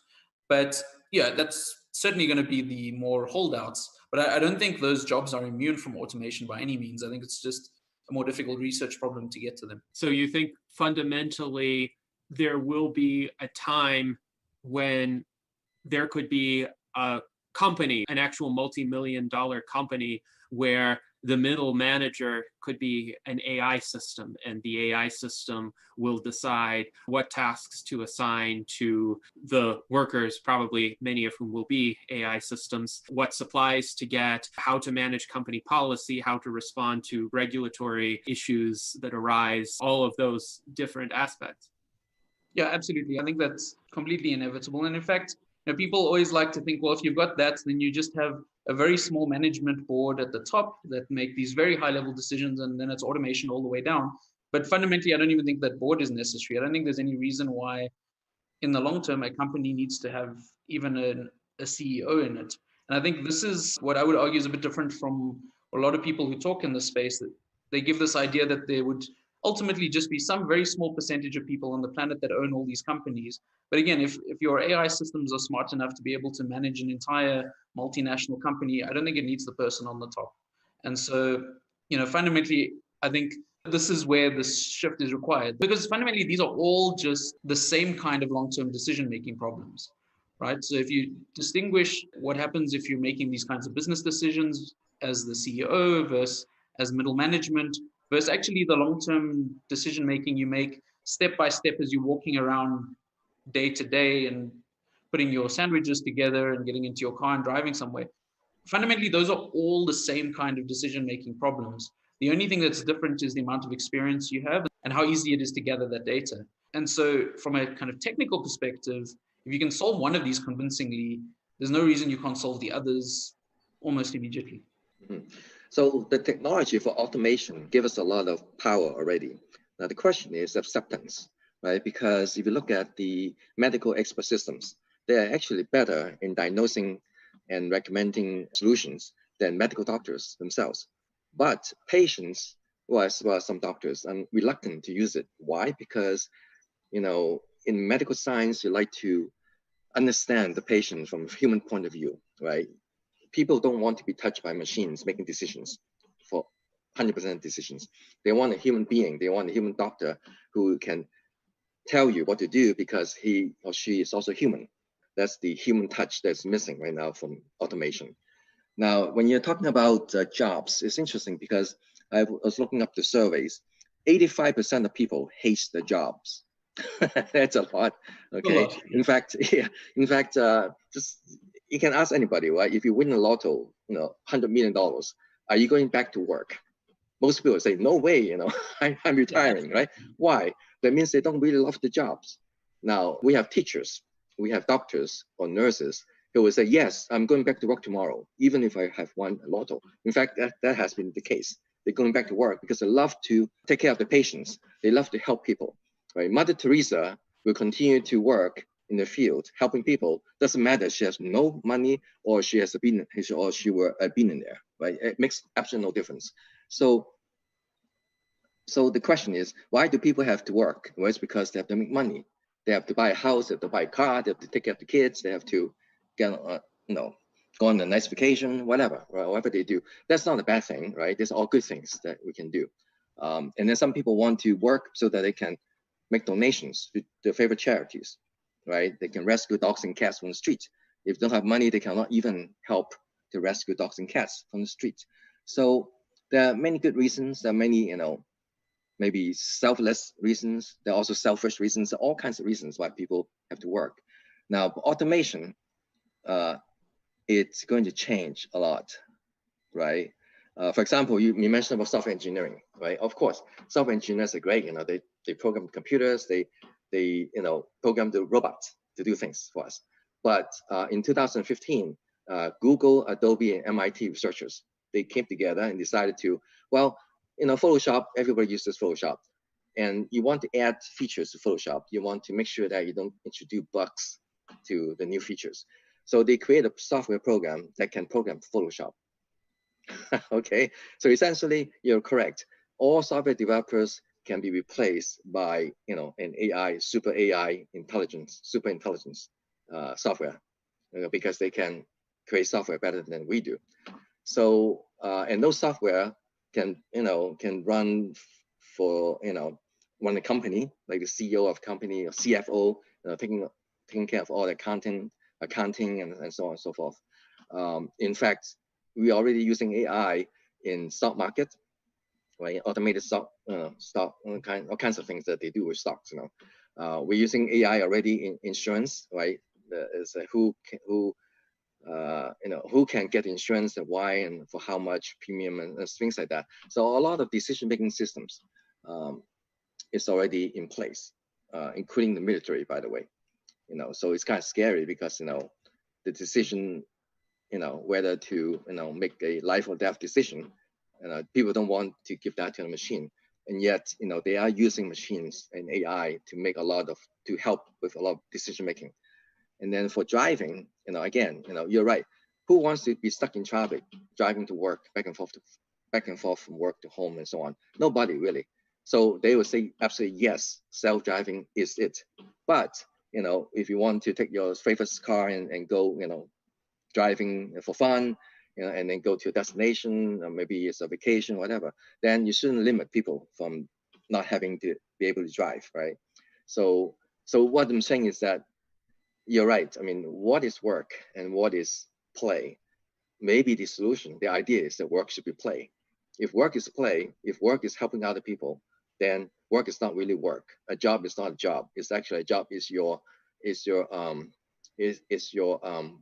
But yeah, that's certainly going to be the more holdouts. But I don't think those jobs are immune from automation by any means. I think it's just a more difficult research problem to get to them. So you think fundamentally there will be a time when there could be a company, an actual multi-million-dollar company, where the middle manager could be an AI system, and the AI system will decide what tasks to assign to the workers, probably many of whom will be AI systems, what supplies to get, how to manage company policy, how to respond to regulatory issues that arise, all of those different aspects. Yeah, absolutely. I think that's completely inevitable. And in fact, people always like to think, well, if you've got that, then you just have a very small management board at the top that make these very high level decisions, and then it's automation all the way down. But fundamentally, I don't even think that board is necessary. I don't think there's any reason why in the long term a company needs to have even a CEO in it. And I think this is what I would argue is a bit different from a lot of people who talk in this space, that they give this idea that there would ultimately just be some very small percentage of people on the planet that own all these companies. But again, if your AI systems are smart enough to be able to manage an entire multinational company, I don't think it needs the person on the top. And so, fundamentally, I think this is where this shift is required, because fundamentally, these are all just the same kind of long-term decision-making problems, right? So if you distinguish what happens if you're making these kinds of business decisions as the CEO versus as middle management, versus actually the long-term decision-making you make step by step as you're walking around day to day and putting your sandwiches together and getting into your car and driving somewhere. Fundamentally, those are all the same kind of decision-making problems. The only thing that's different is the amount of experience you have and how easy it is to gather that data. And so from a kind of technical perspective, if you can solve one of these convincingly, there's no reason you can't solve the others almost immediately. Mm-hmm. So the technology for automation gives us a lot of power already. Now the question is acceptance, right? Because if you look at the medical expert systems, they are actually better in diagnosing and recommending solutions than medical doctors themselves. But patients, well, as well as some doctors, are reluctant to use it. Why? Because, you know, in medical science, you like to understand the patient from a human point of view, right? People don't want to be touched by machines making decisions for 100% decisions. They want a human being. They want a human doctor who can tell you what to do because he or she is also human. That's the human touch that's missing right now from automation. Now, when you're talking about jobs, it's interesting because I was looking up the surveys. 85% of people hate their jobs. That's a lot. Okay. A lot. In fact, yeah. In fact, just you can ask anybody, right? If you win a lotto, $100 million, are you going back to work? Most people say, no way. I'm retiring, right? Why? That means they don't really love the jobs. Now we have teachers, we have doctors or nurses who will say, yes, I'm going back to work tomorrow, even if I have won a lotto. In fact, that has been the case. They're going back to work because they love to take care of the patients. They love to help people. Right? Mother Teresa will continue to work in the field, helping people. Doesn't matter she has no money or she has been or she were a billionaire. Right? It makes absolutely no difference. So the question is, why do people have to work? Well, it's because they have to make money. They have to buy a house, they have to buy a car, they have to take care of the kids, they have to get go on a nice vacation, whatever, right? Whatever they do. That's not a bad thing, right? There's all good things that we can do. And then some people want to work so that they can make donations to their favorite charities, right? They can rescue dogs and cats from the street. If they don't have money, they cannot even help to rescue dogs and cats from the street. So there are many good reasons. There are many, maybe selfless reasons. There are also selfish reasons, all kinds of reasons why people have to work. Now, automation, it's going to change a lot, right? For example, you mentioned about software engineering, right? Of course, software engineers are great. They program computers, they program the robots to do things for us. But in 2015, Google, Adobe, and MIT researchers, they came together and decided to, well, Photoshop, everybody uses Photoshop. And you want to add features to Photoshop. You want to make sure that you don't introduce bugs to the new features. So they create a software program that can program Photoshop. Okay, so essentially you're correct. All software developers can be replaced by an AI, super intelligence software, because they can create software better than we do. So and those software can run for run a company, like the CEO of company or CFO, taking care of all the accounting and so on and so forth. In fact, we're already using AI in stock market, right? Automated stock, all kinds of things that they do with stocks. We're using AI already in insurance, right? Who can get insurance and why and for how much premium and things like that. So a lot of decision-making systems is already in place, including the military, by the way. So it's kind of scary because the decision, whether to make a life or death decision, people don't want to give that to a machine, and yet they are using machines and AI to help with a lot of decision making. And then for driving, again, you're right. Who wants to be stuck in traffic, driving to work, back and forth from work to home and so on? Nobody really. So they would say absolutely yes, self-driving is it. But if you want to take your favorite car and go, driving for fun, and then go to a destination, or maybe it's a vacation, whatever, then you shouldn't limit people from not having to be able to drive, right? So what I'm saying is that you're right. I mean, what is work and what is play? Maybe the solution, the idea is that work should be play. If work is play, if work is helping other people, then work is not really work. A job is not a job. It's actually a job is your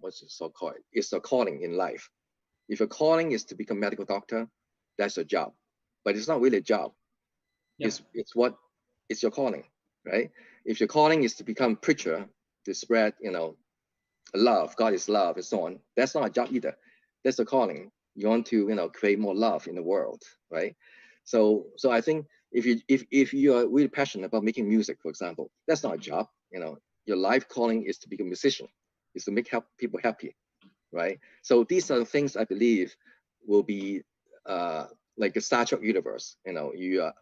what's it so called? It's a calling in life. If your calling is to become a medical doctor, that's a job. but it's not really a job. Yeah. It's your calling, right? If your calling is to become preacher, to spread, love, God is love, and so on, that's not a job either. That's the calling. You want to, create more love in the world, right? So I think if you are really passionate about making music, for example, that's not a job. Your life calling is to be a musician, is to make people happy, right? So these are the things I believe will be like a Star Trek universe. You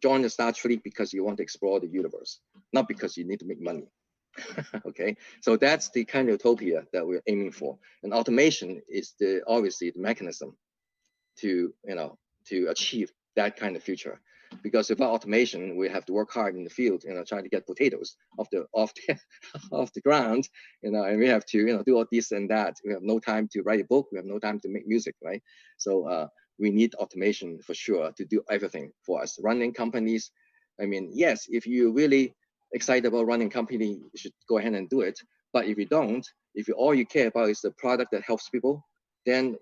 join the Star Trek because you want to explore the universe, not because you need to make money. Okay, so that's the kind of utopia that we're aiming for, and automation is obviously the mechanism to achieve that kind of future. Because without automation, we have to work hard in the field, trying to get potatoes off the off the ground, and we have to do all this and that. We have no time to write a book. We have no time to make music, right? So we need automation for sure to do everything for us. Running companies, I mean, yes, if you really excited about running a company, you should go ahead and do it. But if you don't, if all you care about is the product that helps people, then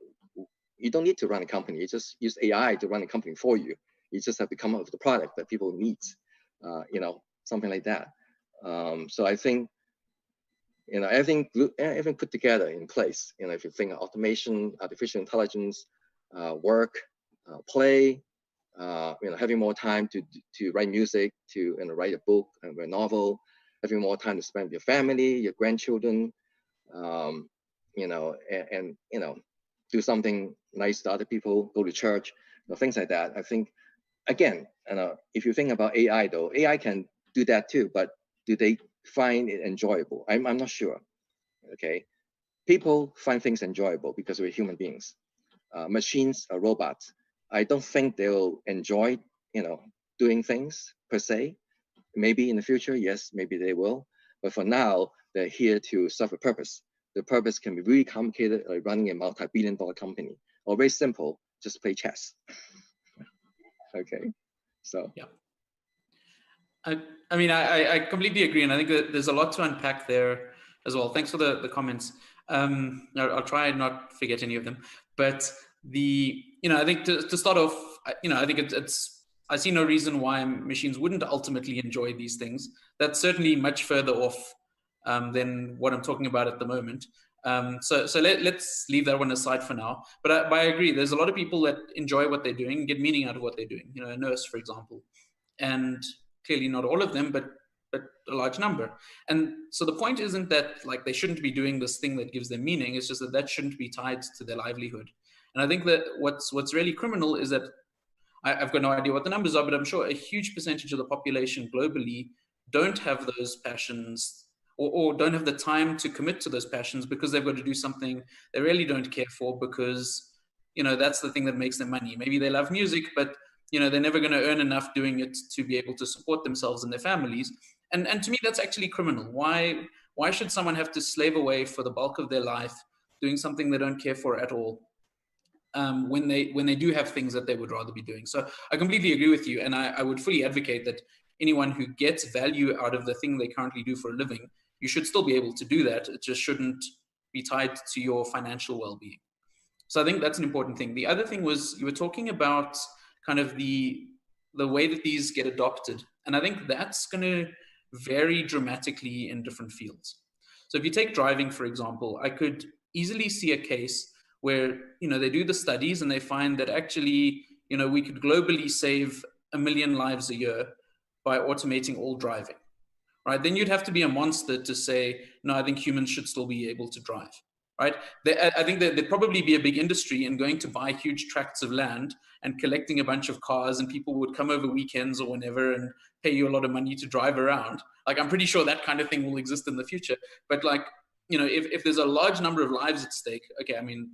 you don't need to run a company. You just use AI to run a company for you. You just have to come up with the product that people need, something like that. So I think, everything put together in place. If you think of automation, artificial intelligence, work, play, having more time to write music, to write a book, a novel, having more time to spend with your family, your grandchildren, and do something nice to other people, go to church, things like that. I think, again, if you think about AI, though, AI can do that too, but do they find it enjoyable? I'm not sure. Okay, people find things enjoyable because we're human beings. Machines are robots. I don't think they'll enjoy, doing things per se. Maybe in the future, yes, maybe they will. But for now, they're here to serve a purpose. The purpose can be really complicated, like running a multi-billion-dollar company, or very simple, just play chess. Okay, so. Yeah. I mean, I completely agree. And I think that there's a lot to unpack there as well. Thanks for the comments. I'll try and not forget any of them. But I think to start off, I think I see no reason why machines wouldn't ultimately enjoy these things. That's certainly much further off than what I'm talking about at the moment. So let's leave that one aside for now. But I agree, there's a lot of people that enjoy what they're doing, get meaning out of what they're doing. A nurse, for example, and clearly not all of them, but a large number. And so the point isn't that like they shouldn't be doing this thing that gives them meaning. It's just that shouldn't be tied to their livelihood. And I think that what's really criminal is that I've got no idea what the numbers are, but I'm sure a huge percentage of the population globally don't have those passions or don't have the time to commit to those passions because they've got to do something they really don't care for because, that's the thing that makes them money. Maybe they love music, but they're never going to earn enough doing it to be able to support themselves and their families. And to me, that's actually criminal. Why should someone have to slave away for the bulk of their life doing something they don't care for at all? When they do have things that they would rather be doing. So I completely agree with you. And I would fully advocate that anyone who gets value out of the thing they currently do for a living, you should still be able to do that. It just shouldn't be tied to your financial well-being. So I think that's an important thing. The other thing was you were talking about kind of the way that these get adopted. And I think that's going to vary dramatically in different fields. So if you take driving, for example, I could easily see a case where, they do the studies and they find that actually, we could globally save 1 million lives a year by automating all driving, right? Then you'd have to be a monster to say, no, I think humans should still be able to drive, right? I think that there'd probably be a big industry in going to buy huge tracts of land and collecting a bunch of cars, and people would come over weekends or whenever and pay you a lot of money to drive around. Like, I'm pretty sure that kind of thing will exist in the future. But like, if there's a large number of lives at stake, okay, I mean,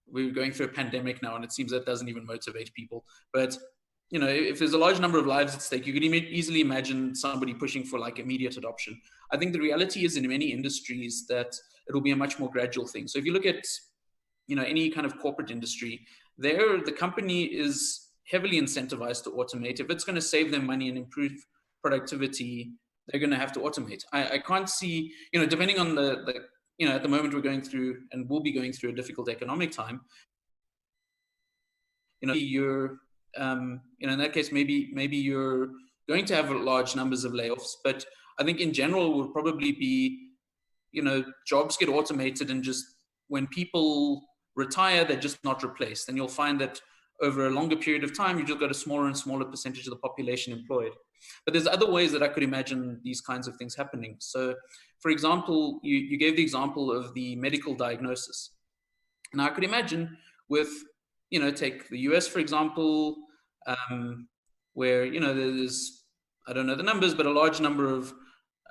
we're going through a pandemic now and it seems that doesn't even motivate people. But, if there's a large number of lives at stake, you could easily imagine somebody pushing for like immediate adoption. I think the reality is in many industries that it'll be a much more gradual thing. So if you look at, any kind of corporate industry, the company is heavily incentivized to automate. If it's going to save them money and improve productivity, they're going to have to automate. I can't see, depending on at the moment we're going through and will be going through a difficult economic time, you're in that case, maybe you're going to have large numbers of layoffs. But I think in general, it will probably be, jobs get automated, and just when people retire, they're just not replaced. And you'll find that over a longer period of time, you just got a smaller and smaller percentage of the population employed. But there's other ways that I could imagine these kinds of things happening. So, for example, you gave the example of the medical diagnosis. Now, I could imagine with, take the US, for example, where, there's, I don't know the numbers, but a large number of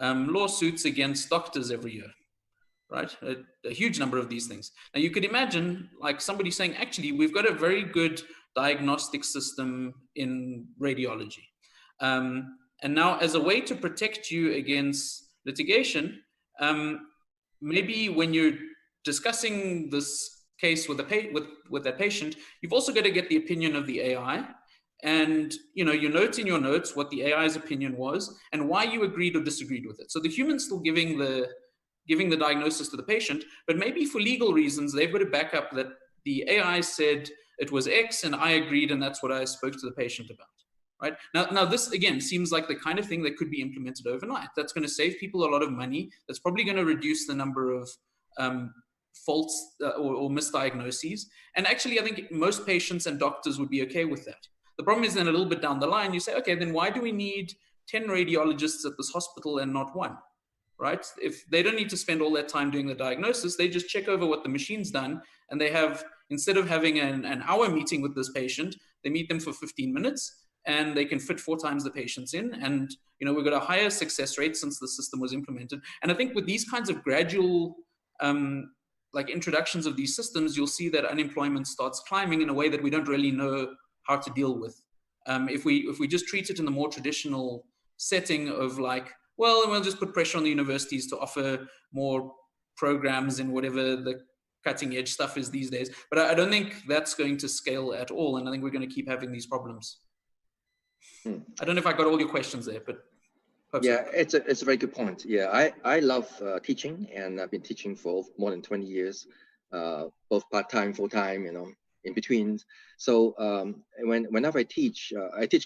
lawsuits against doctors every year, right? A huge number of these things. Now, you could imagine like somebody saying, actually, we've got a very good diagnostic system in radiology. And now, as a way to protect you against litigation, maybe when you're discussing this case with that patient, you've also got to get the opinion of the AI, and you note in your notes what the AI's opinion was and why you agreed or disagreed with it. So the human's still giving the diagnosis to the patient, but maybe for legal reasons they've got to back up that the AI said it was X and I agreed, and that's what I spoke to the patient about. Right? Now, this again seems like the kind of thing that could be implemented overnight. That's going to save people a lot of money. That's probably going to reduce the number of faults or misdiagnoses. And actually, I think most patients and doctors would be okay with that. The problem is then a little bit down the line, you say, okay, then why do we need 10 radiologists at this hospital and not one? Right? If they don't need to spend all that time doing the diagnosis, they just check over what the machine's done, and they have, instead of having an hour meeting with this patient, they meet them for 15 minutes, and they can fit 4 times the patients in. And, we've got a higher success rate since the system was implemented. And I think with these kinds of gradual, like introductions of these systems, you'll see that unemployment starts climbing in a way that we don't really know how to deal with. If we just treat it in the more traditional setting of like, well, we'll just put pressure on the universities to offer more programs in whatever the cutting edge stuff is these days. But I don't think that's going to scale at all. And I think we're going to keep having these problems. I don't know if I got all your questions there, but yeah, so. It's a very good point. Yeah, I love teaching, and I've been teaching for more than 20 years, both part-time, full-time, in between. So whenever I teach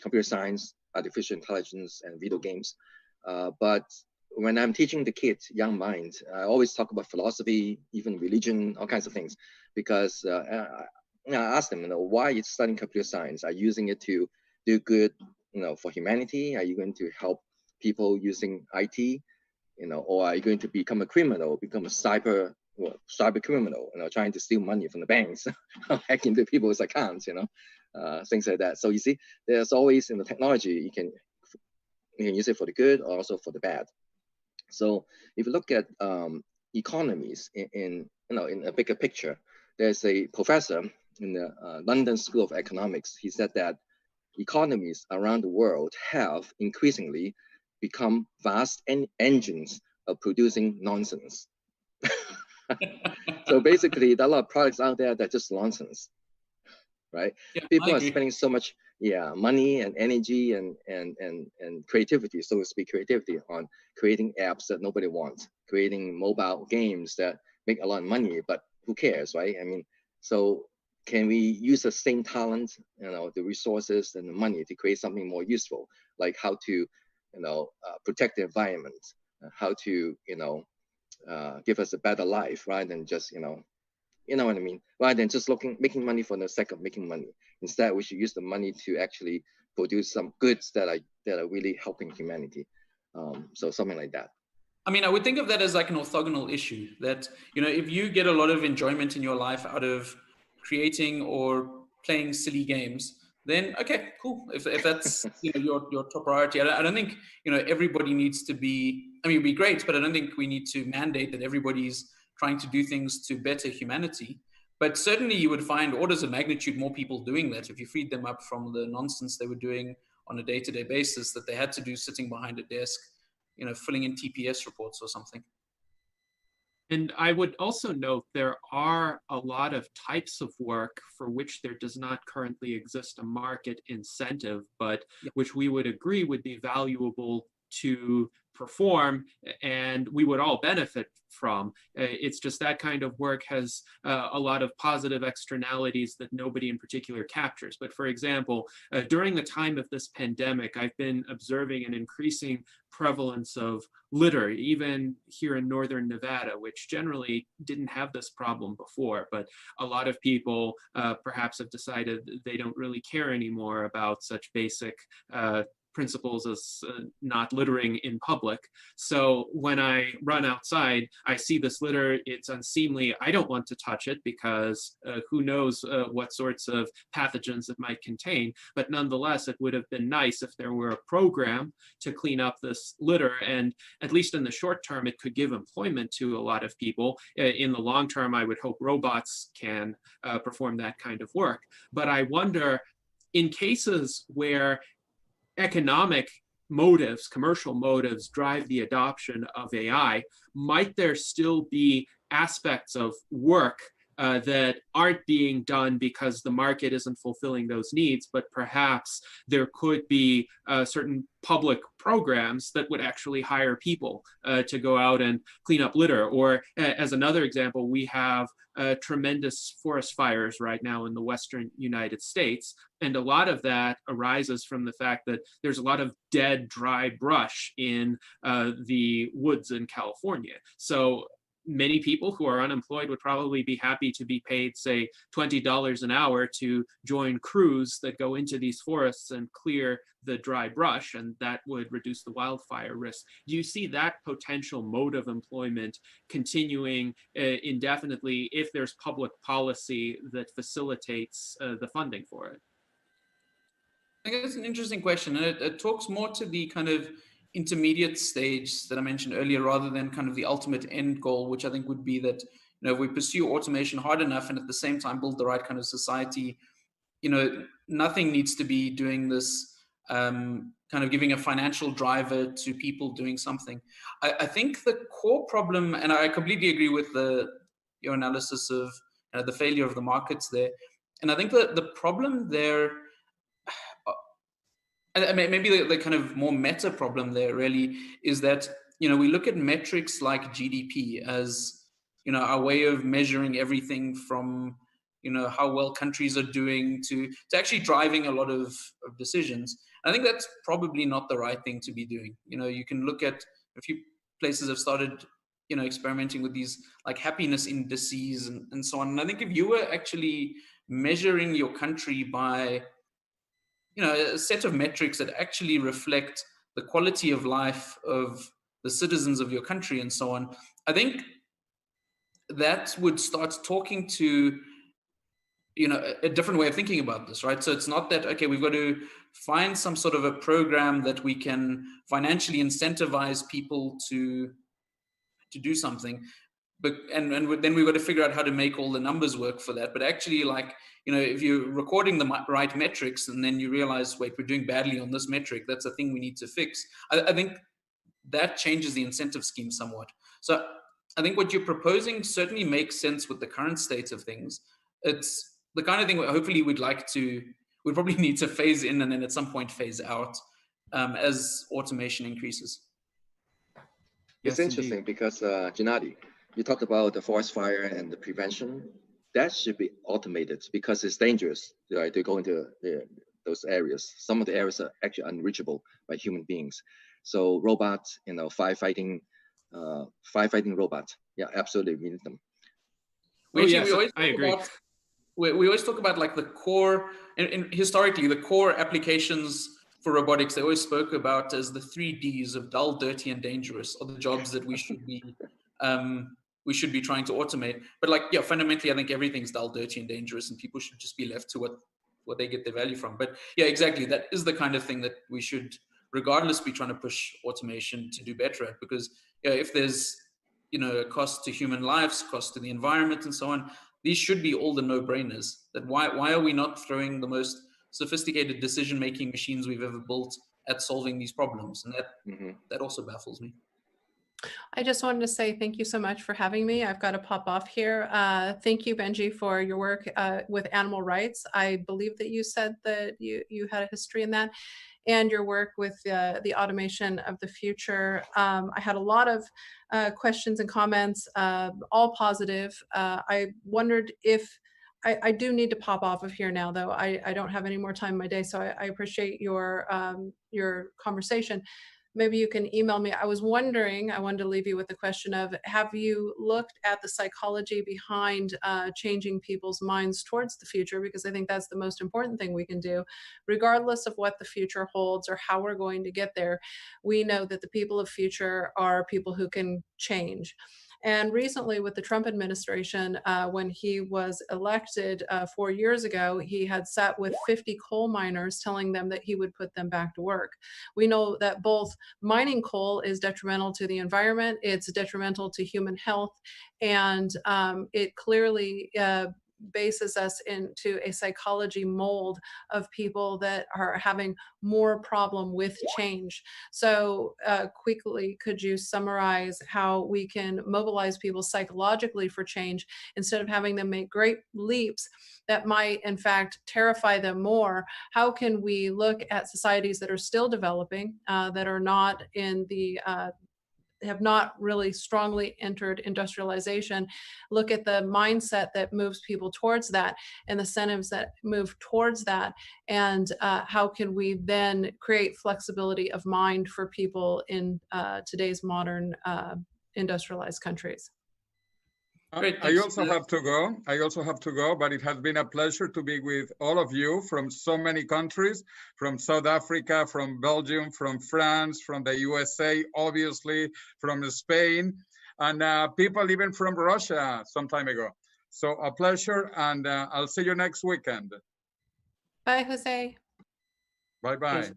computer science, artificial intelligence, and video games. But when I'm teaching the kids, young minds, I always talk about philosophy, even religion, all kinds of things, because I ask them, why are you studying computer science? Are you using it to do good, for humanity? Are you going to help people using IT, or are you going to become a criminal, become a cyber criminal, trying to steal money from the banks, hack into people's accounts, things like that. So you see, there's always in the technology, you can use it for the good or also for the bad. So if you look at economies in a bigger picture, there's a professor in the London School of Economics. He said that economies around the world have increasingly become vast engines of producing nonsense. So basically, there are a lot of products out there that are just nonsense, right? Yeah, people are spending so much money and energy and creativity, so to speak, on creating apps that nobody wants, creating mobile games that make a lot of money, but who cares, right? I mean, so can we use the same talent, the resources and the money to create something more useful, like how to, protect the environment, how to, give us a better life, rather than just, you know what I mean? Rather than just making money for the sake of making money. Instead, we should use the money to actually produce some goods that are really helping humanity. So something like that. I mean, I would think of that as like an orthogonal issue, that, if you get a lot of enjoyment in your life out of creating or playing silly games, then okay, cool. If that's your top priority, I don't think everybody needs to be. I mean, it'd be great, but I don't think we need to mandate that everybody's trying to do things to better humanity. But certainly, you would find orders of magnitude more people doing that if you freed them up from the nonsense they were doing on a day-to-day basis that they had to do sitting behind a desk, filling in TPS reports or something. And I would also note there are a lot of types of work for which there does not currently exist a market incentive, but which we would agree would be valuable to perform, and we would all benefit from. It's just that kind of work has a lot of positive externalities that nobody in particular captures. But for example, during the time of this pandemic, I've been observing an increasing prevalence of litter, even here in northern Nevada, which generally didn't have this problem before. But a lot of people perhaps have decided they don't really care anymore about such basic principles as not littering in public. So when I run outside, I see this litter, it's unseemly. I don't want to touch it because who knows what sorts of pathogens it might contain. But nonetheless, it would have been nice if there were a program to clean up this litter. And at least in the short term, it could give employment to a lot of people. In the long term, I would hope robots can perform that kind of work. But I wonder, in cases where economic motives, commercial motives drive the adoption of AI, might there still be aspects of work that aren't being done because the market isn't fulfilling those needs, but perhaps there could be certain public programs that would actually hire people to go out and clean up litter? Or as another example, we have tremendous forest fires right now in the western United States. And a lot of that arises from the fact that there's a lot of dead, dry brush in the woods in California. So many people who are unemployed would probably be happy to be paid, say, $20 an hour to join crews that go into these forests and clear the dry brush, and that would reduce the wildfire risk. Do you see that potential mode of employment continuing indefinitely if there's public policy that facilitates the funding for it? I think that's an interesting question, and it talks more to the kind of intermediate stage that I mentioned earlier, rather than kind of the ultimate end goal, which I think would be that, if we pursue automation hard enough and at the same time build the right kind of society, nothing needs to be doing this kind of giving a financial driver to people doing something. I think the core problem, and I completely agree with your analysis of the failure of the markets there, and I think that the problem there, maybe the kind of more meta problem there really is that, we look at metrics like GDP as, our way of measuring everything from, how well countries are doing to actually driving a lot of decisions. I think that's probably not the right thing to be doing. You can look at a few places have started, experimenting with these like happiness indices and so on. And I think if you were actually measuring your country by a set of metrics that actually reflect the quality of life of the citizens of your country and so on, I think that would start talking to a different way of thinking about this, right? So it's not that, okay, we've got to find some sort of a program that we can financially incentivize people to do something, but and then we've got to figure out how to make all the numbers work for that. But actually, like, if you're recording the right metrics and then you realize, wait, we're doing badly on this metric, that's a thing we need to fix. I think that changes the incentive scheme somewhat. So I think what you're proposing certainly makes sense with the current state of things. It's the kind of thing hopefully we'd probably need to phase in and then at some point phase out as automation increases. It's interesting because, Gennady, you talked about the forest fire and the prevention. That should be automated because it's dangerous, right, to go into those areas. Some of the areas are actually unreachable by human beings. So robots, firefighting robots. Yeah, absolutely, we need them. We always talk about like the core, and historically, the core applications for robotics, they always spoke about as the 3 Ds of dull, dirty, and dangerous are the jobs that we should be trying to automate. But fundamentally, I think everything's dull, dirty, and dangerous, and people should just be left to what they get their value from. But yeah, exactly, that is the kind of thing that we should, regardless, be trying to push automation to do better at. Because if there's a cost to human lives, cost to the environment, and so on, these should be all the no-brainers. That why are we not throwing the most sophisticated decision-making machines we've ever built at solving these problems? And that also baffles me. I just wanted to say thank you so much for having me. I've got to pop off here. Thank you, Benji, for your work with animal rights. I believe that you said that you had a history in that, and your work with the automation of the future. I had a lot of questions and comments, all positive. I wondered if I do need to pop off of here now, though. I don't have any more time in my day, so I appreciate your conversation. Maybe you can email me. I was wondering, I wanted to leave you with the question of, have you looked at the psychology behind changing people's minds towards the future? Because I think that's the most important thing we can do. Regardless of what the future holds or how we're going to get there, we know that the people of future are people who can change. And recently, with the Trump administration, when he was elected 4 years ago, he had sat with 50 coal miners telling them that he would put them back to work. We know that both mining coal is detrimental to the environment, it's detrimental to human health, and it clearly bases us into a psychology mold of people that are having more problem with change. So quickly, could you summarize how we can mobilize people psychologically for change instead of having them make great leaps that might in fact terrify them more? How can we look at societies that are still developing, that are not in the have not really strongly entered industrialization, look at the mindset that moves people towards that and the incentives that move towards that, and how can we then create flexibility of mind for people in today's modern industrialized countries? Great, I also have to go. I also have to go, but it has been a pleasure to be with all of you from so many countries, from South Africa, from Belgium, from France, from the USA, obviously, from Spain, and people even from Russia some time ago. So a pleasure, and I'll see you next weekend. Bye, Jose. Bye-bye. Yes.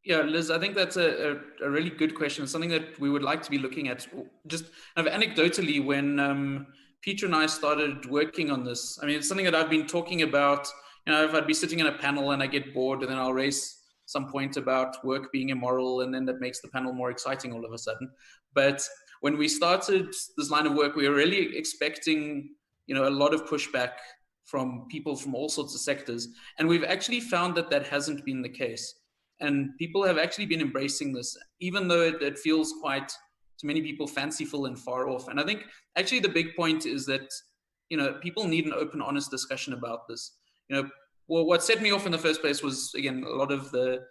Yeah, Liz, I think that's a really good question. Something that we would like to be looking at. Just kind of anecdotally, when Peter and I started working on this, I mean, it's something that I've been talking about. You know, if I'd be sitting in a panel and I get bored, and then I'll raise some point about work being immoral, and then that makes the panel more exciting all of a sudden. But when we started this line of work, we were really expecting, you know, a lot of pushback from people from all sorts of sectors. And we've actually found that that hasn't been the case. And people have actually been embracing this, even though it feels quite, to many people, fanciful and far off. And I think actually the big point is that, you know, people need an open, honest discussion about this. You know, well, what set me off in the first place was, again, a lot of the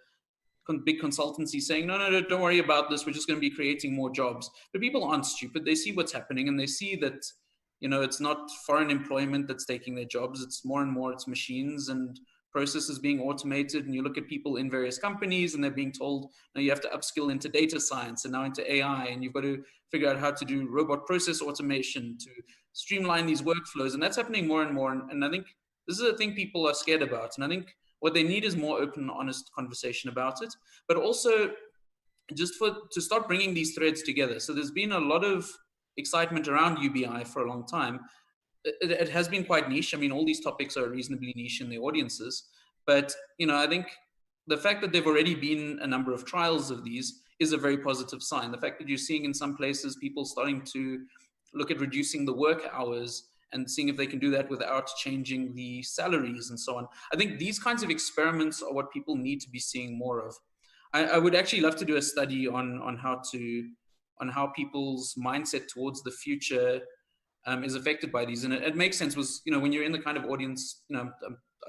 big consultancies saying, no, don't worry about this. We're just going to be creating more jobs. But people aren't stupid. They see what's happening, and they see that, you know, it's not foreign employment that's taking their jobs. It's more and more, it's machines and processes being automated. And you look at people in various companies, and they're being told, no, you have to upskill into data science and now into AI, and you've got to figure out how to do robot process automation to streamline these workflows. And that's happening more and more. And I think this is a thing people are scared about. And I think what they need is more open, honest conversation about it, but also just to start bringing these threads together. So there's been a lot of excitement around UBI for a long time. It has been quite niche. I mean, all these topics are reasonably niche in the audiences, but, you know, I think the fact that there've already been a number of trials of these is a very positive sign. The fact that you're seeing in some places people starting to look at reducing the work hours and seeing if they can do that without changing the salaries and so on. I think these kinds of experiments are what people need to be seeing more of. I would actually love to do a study on how people's mindset towards the future is affected by these. And it makes sense, was, you know, when you're in the kind of audience, you know,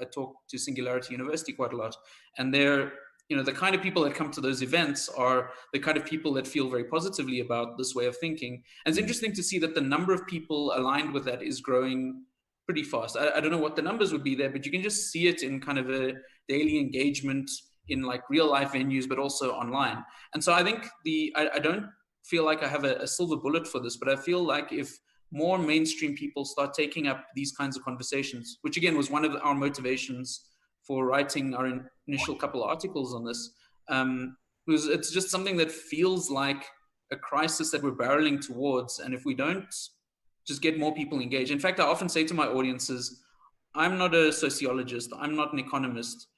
I talk to Singularity University quite a lot, and they're, you know, the kind of people that come to those events are the kind of people that feel very positively about this way of thinking. And it's interesting to see that the number of people aligned with that is growing pretty fast. I don't know what the numbers would be there, but you can just see it in kind of a daily engagement in like real life venues, but also online. And so I think I don't feel like I have a silver bullet for this, but I feel like if more mainstream people start taking up these kinds of conversations, which again was one of our motivations for writing our initial couple of articles on this, it's just something that feels like a crisis that we're barreling towards. And if we don't just get more people engaged, in fact, I often say to my audiences, I'm not a sociologist, I'm not an economist.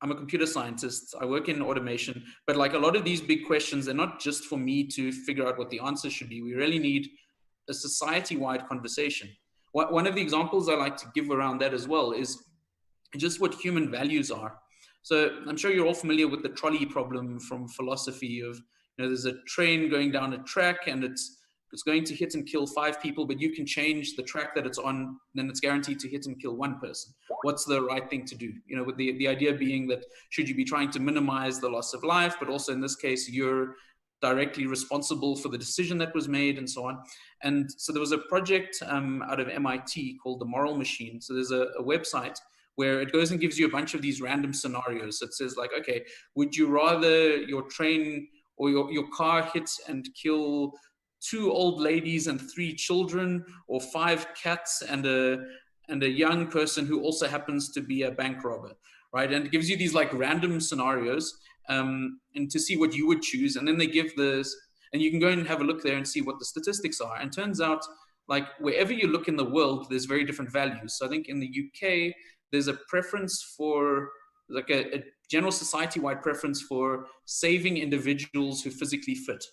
I'm a computer scientist. I work in automation, but like a lot of these big questions, they're not just for me to figure out what the answer should be. We really need a society-wide conversation. One of the examples I like to give around that as well is just what human values are. So I'm sure you're all familiar with the trolley problem from philosophy of, there's a train going down a track and it's going to hit and kill 5 people, but you can change the track that it's on, then it's guaranteed to hit and kill 1 person. What's the right thing to do? With the idea being that should you be trying to minimize the loss of life, but also in this case, you're directly responsible for the decision that was made and so on. And so there was a project out of MIT called The Moral Machine. So there's a website where it goes and gives you a bunch of these random scenarios. So it says like, okay, would you rather your train or your car hit and kill 2 old ladies and 3 children, or 5 cats and a young person who also happens to be a bank robber, right? And it gives you these like random scenarios and to see what you would choose. And then they give this, and you can go and have a look there and see what the statistics are. And turns out, like wherever you look in the world, there's very different values. So I think in the UK, there's a preference for like a general society-wide preference for saving individuals who physically fit.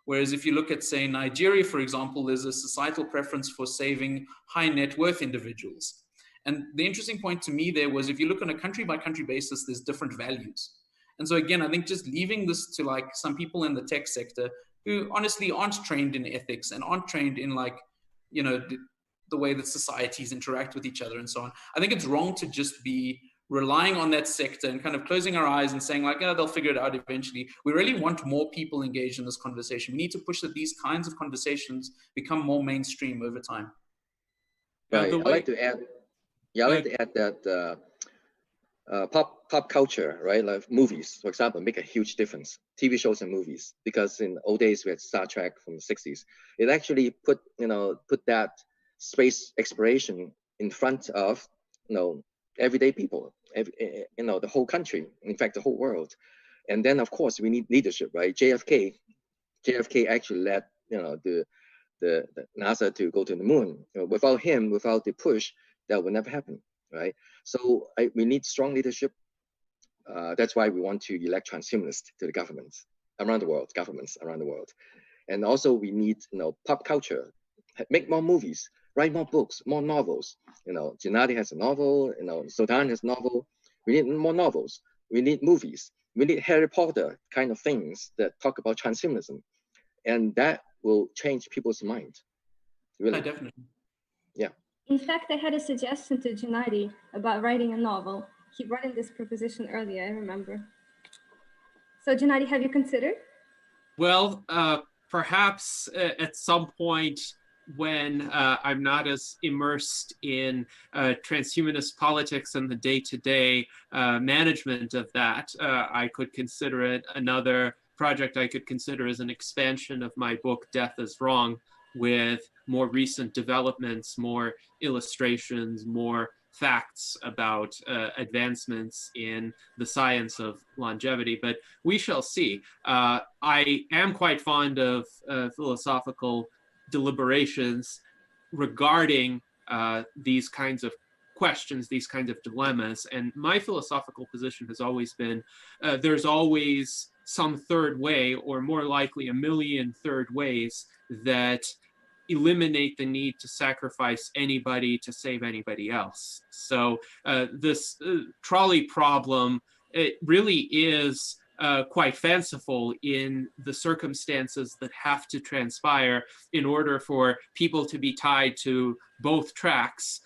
Whereas if you look at, say, Nigeria, for example, there's a societal preference for saving high net worth individuals. And the interesting point to me there was, if you look on a country by country basis, there's different values. And so again, I think just leaving this to like some people in the tech sector who honestly aren't trained in ethics and aren't trained in like, the way that societies interact with each other and so on. I think it's wrong to just be relying on that sector and kind of closing our eyes and saying like, oh, they'll figure it out eventually. We really want more people engaged in this conversation. We need to push that these kinds of conversations become more mainstream over time. Right. I'd like to add that pop culture, right? Like movies, for example, make a huge difference. TV shows and movies, because in old days we had Star Trek from the 60s. It actually put that space exploration in front of everyday people, the whole country, in fact the whole world. And then of course we need leadership, right? JFK actually led the NASA to go to the moon. Without him, without the push, that would never happen, right? So we need strong leadership. That's why we want to elect transhumanists to the governments around the world. And also we need pop culture, make more movies, write more books, more novels. Gennady has a novel, Sodan has a novel. We need more novels. We need movies. We need Harry Potter kind of things that talk about transhumanism. And that will change people's mind. Really. Definitely. Yeah. In fact, I had a suggestion to Gennady about writing a novel. He brought in this proposition earlier, I remember. So Gennady, have you considered? Well, perhaps at some point when I'm not as immersed in transhumanist politics and the day-to-day management of that, I could consider it. Another project I could consider as an expansion of my book, Death is Wrong, with more recent developments, more illustrations, more facts about advancements in the science of longevity, but we shall see. I am quite fond of philosophical deliberations regarding these kinds of questions, these kinds of dilemmas, and my philosophical position has always been there's always some third way, or more likely a million third ways, that eliminate the need to sacrifice anybody to save anybody else. So this trolley problem, it really is quite fanciful in the circumstances that have to transpire in order for people to be tied to both tracks,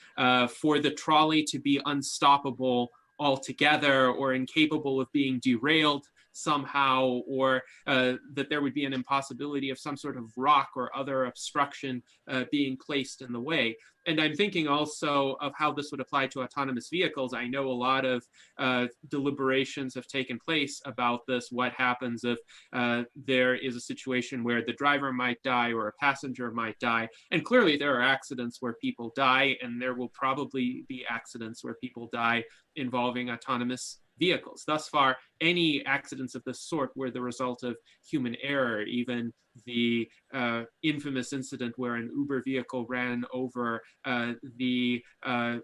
for the trolley to be unstoppable altogether or incapable of being derailed somehow, or that there would be an impossibility of some sort of rock or other obstruction being placed in the way. And I'm thinking also of how this would apply to autonomous vehicles. I know a lot of deliberations have taken place about this. What happens if there is a situation where the driver might die or a passenger might die? And clearly there are accidents where people die, and there will probably be accidents where people die involving autonomous vehicles. Thus far, any accidents of this sort were the result of human error. Even the infamous incident where an Uber vehicle ran over the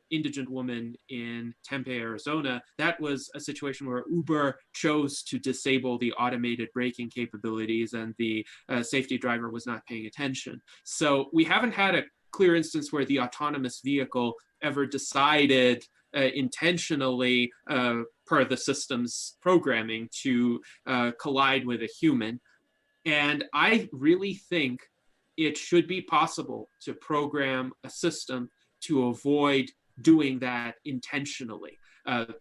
indigent woman in Tempe, Arizona, that was a situation where Uber chose to disable the automated braking capabilities and the safety driver was not paying attention. So we haven't had a clear instance where the autonomous vehicle ever decided intentionally, per the system's programming, to collide with a human. And I really think it should be possible to program a system to avoid doing that intentionally.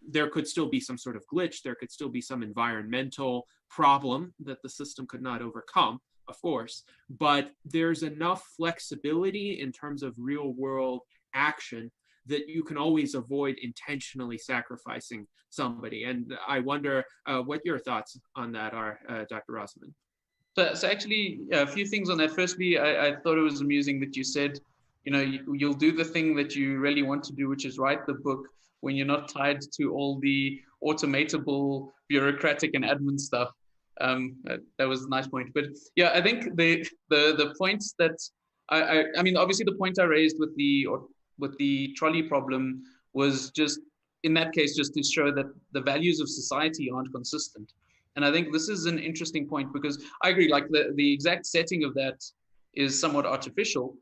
There could still be some sort of glitch. There could still be some environmental problem that the system could not overcome, of course, but there's enough flexibility in terms of real world action that you can always avoid intentionally sacrificing somebody. And I wonder what your thoughts on that are, Dr. Rosman. So actually, a few things on that. Firstly, I thought it was amusing that you said, you know, you'll do the thing that you really want to do, which is write the book when you're not tied to all the automatable, bureaucratic and admin stuff. That was a nice point. But yeah, I think the points that I mean, obviously the point I raised with the trolley problem was just, in that case, just to show that the values of society aren't consistent. And I think this is an interesting point, because I agree, like the exact setting of that is somewhat artificial.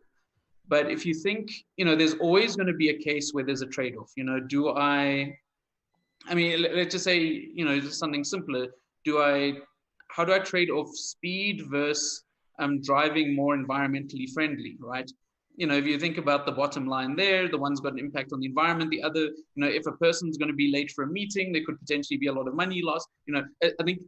But if you think, you know, there's always going to be a case where there's a trade-off. You know, I mean, let's just say, you know, just something simpler. How do I trade off speed versus driving more environmentally friendly, right? You know, if you think about the bottom line there, the one's got an impact on the environment. The other, you know, if a person's going to be late for a meeting, there could potentially be a lot of money lost. You know, I think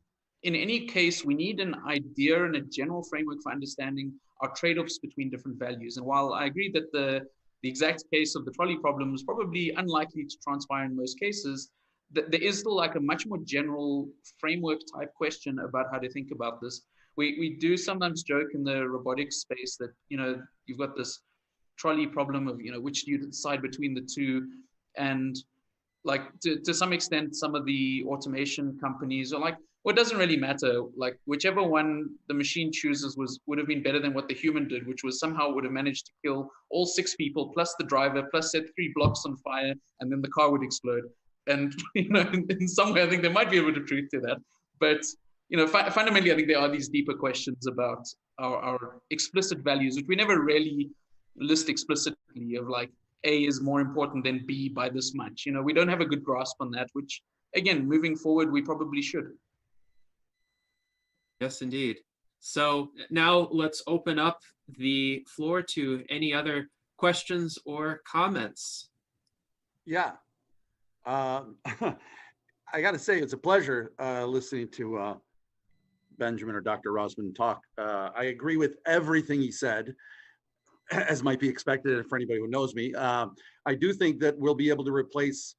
in any case, we need an idea and a general framework for understanding our trade-offs between different values. And while I agree that the exact case of the trolley problem is probably unlikely to transpire in most cases, there is still like a much more general framework type question about how to think about this. We do sometimes joke in the robotics space that, you know, you've got this trolley problem of, you know, which do you decide between the two? And like to some extent, some of the automation companies are like, well, it doesn't really matter. Like whichever one the machine chooses would have been better than what the human did, which was somehow would have managed to kill all 6 people plus the driver, plus set 3 blocks on fire, and then the car would explode. And, you know, in some way, I think there might be a bit of truth to that. But, you know, fundamentally, I think there are these deeper questions about our explicit values, which we never really list explicitly, of like A is more important than B by this much. You know, we don't have a good grasp on that, which, again, moving forward, we probably should. Yes, indeed. So now let's open up the floor to any other questions or comments. Yeah. I got to say, it's a pleasure listening to Benjamin or Dr. Rosman talk. I agree with everything he said, as might be expected for anybody who knows me. I do think that we'll be able to replace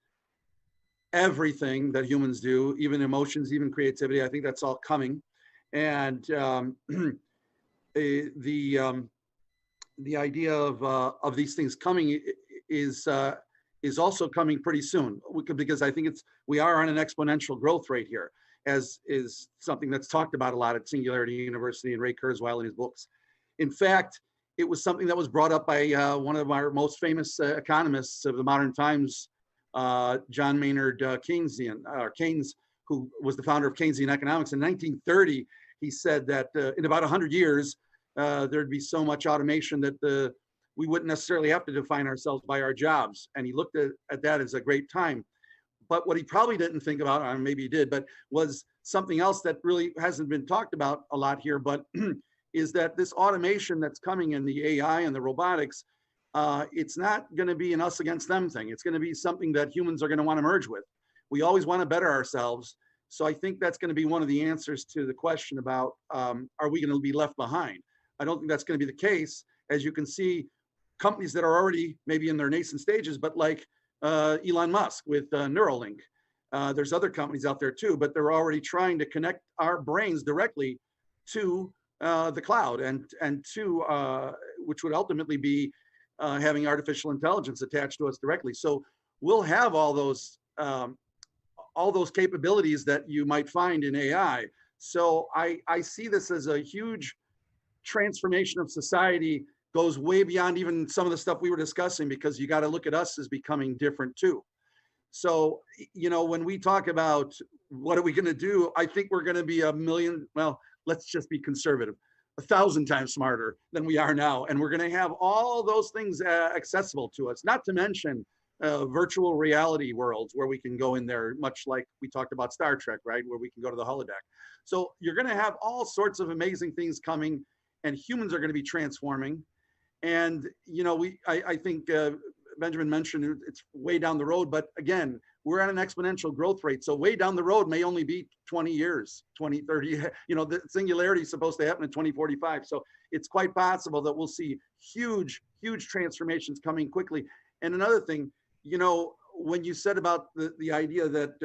everything that humans do, even emotions, even creativity. I think that's all coming. And the idea of these things coming is also coming pretty soon, because I think we are on an exponential growth rate here, as is something that's talked about a lot at Singularity University and Ray Kurzweil in his books. In fact, it was something that was brought up by one of our most famous economists of the modern times, John Maynard Keynes, who was the founder of Keynesian economics. In 1930, he said that in about 100 years, there'd be so much automation that we wouldn't necessarily have to define ourselves by our jobs. And he looked at that as a great time. But what he probably didn't think about, or maybe he did, but was something else that really hasn't been talked about a lot here, but is that this automation that's coming in the AI and the robotics, it's not going to be an us against them thing. It's going to be something that humans are going to want to merge with. We always want to better ourselves. So I think that's going to be one of the answers to the question about, are we going to be left behind? I don't think that's going to be the case. As you can see, companies that are already maybe in their nascent stages, but like Elon Musk with Neuralink. There's other companies out there too, but they're already trying to connect our brains directly to the cloud and to, which would ultimately be having artificial intelligence attached to us directly. So we'll have all those all those capabilities that you might find in AI. So I see this as a huge transformation of society, goes way beyond even some of the stuff we were discussing, because you got to look at us as becoming different too. So, you know, when we talk about what are we going to do, I think we're going to be well, let's just be conservative, 1,000 times smarter than we are now. And we're going to have all those things accessible to us, not to mention virtual reality worlds where we can go in there, much like we talked about Star Trek, right? Where we can go to the holodeck. So you're going to have all sorts of amazing things coming, and humans are going to be transforming. And, you know, I think Benjamin mentioned it's way down the road, but again, we're at an exponential growth rate. So way down the road may only be 20 years, 20, 30, you know, the singularity is supposed to happen in 2045. So it's quite possible that we'll see huge, huge transformations coming quickly. And another thing, you know, when you said about the idea that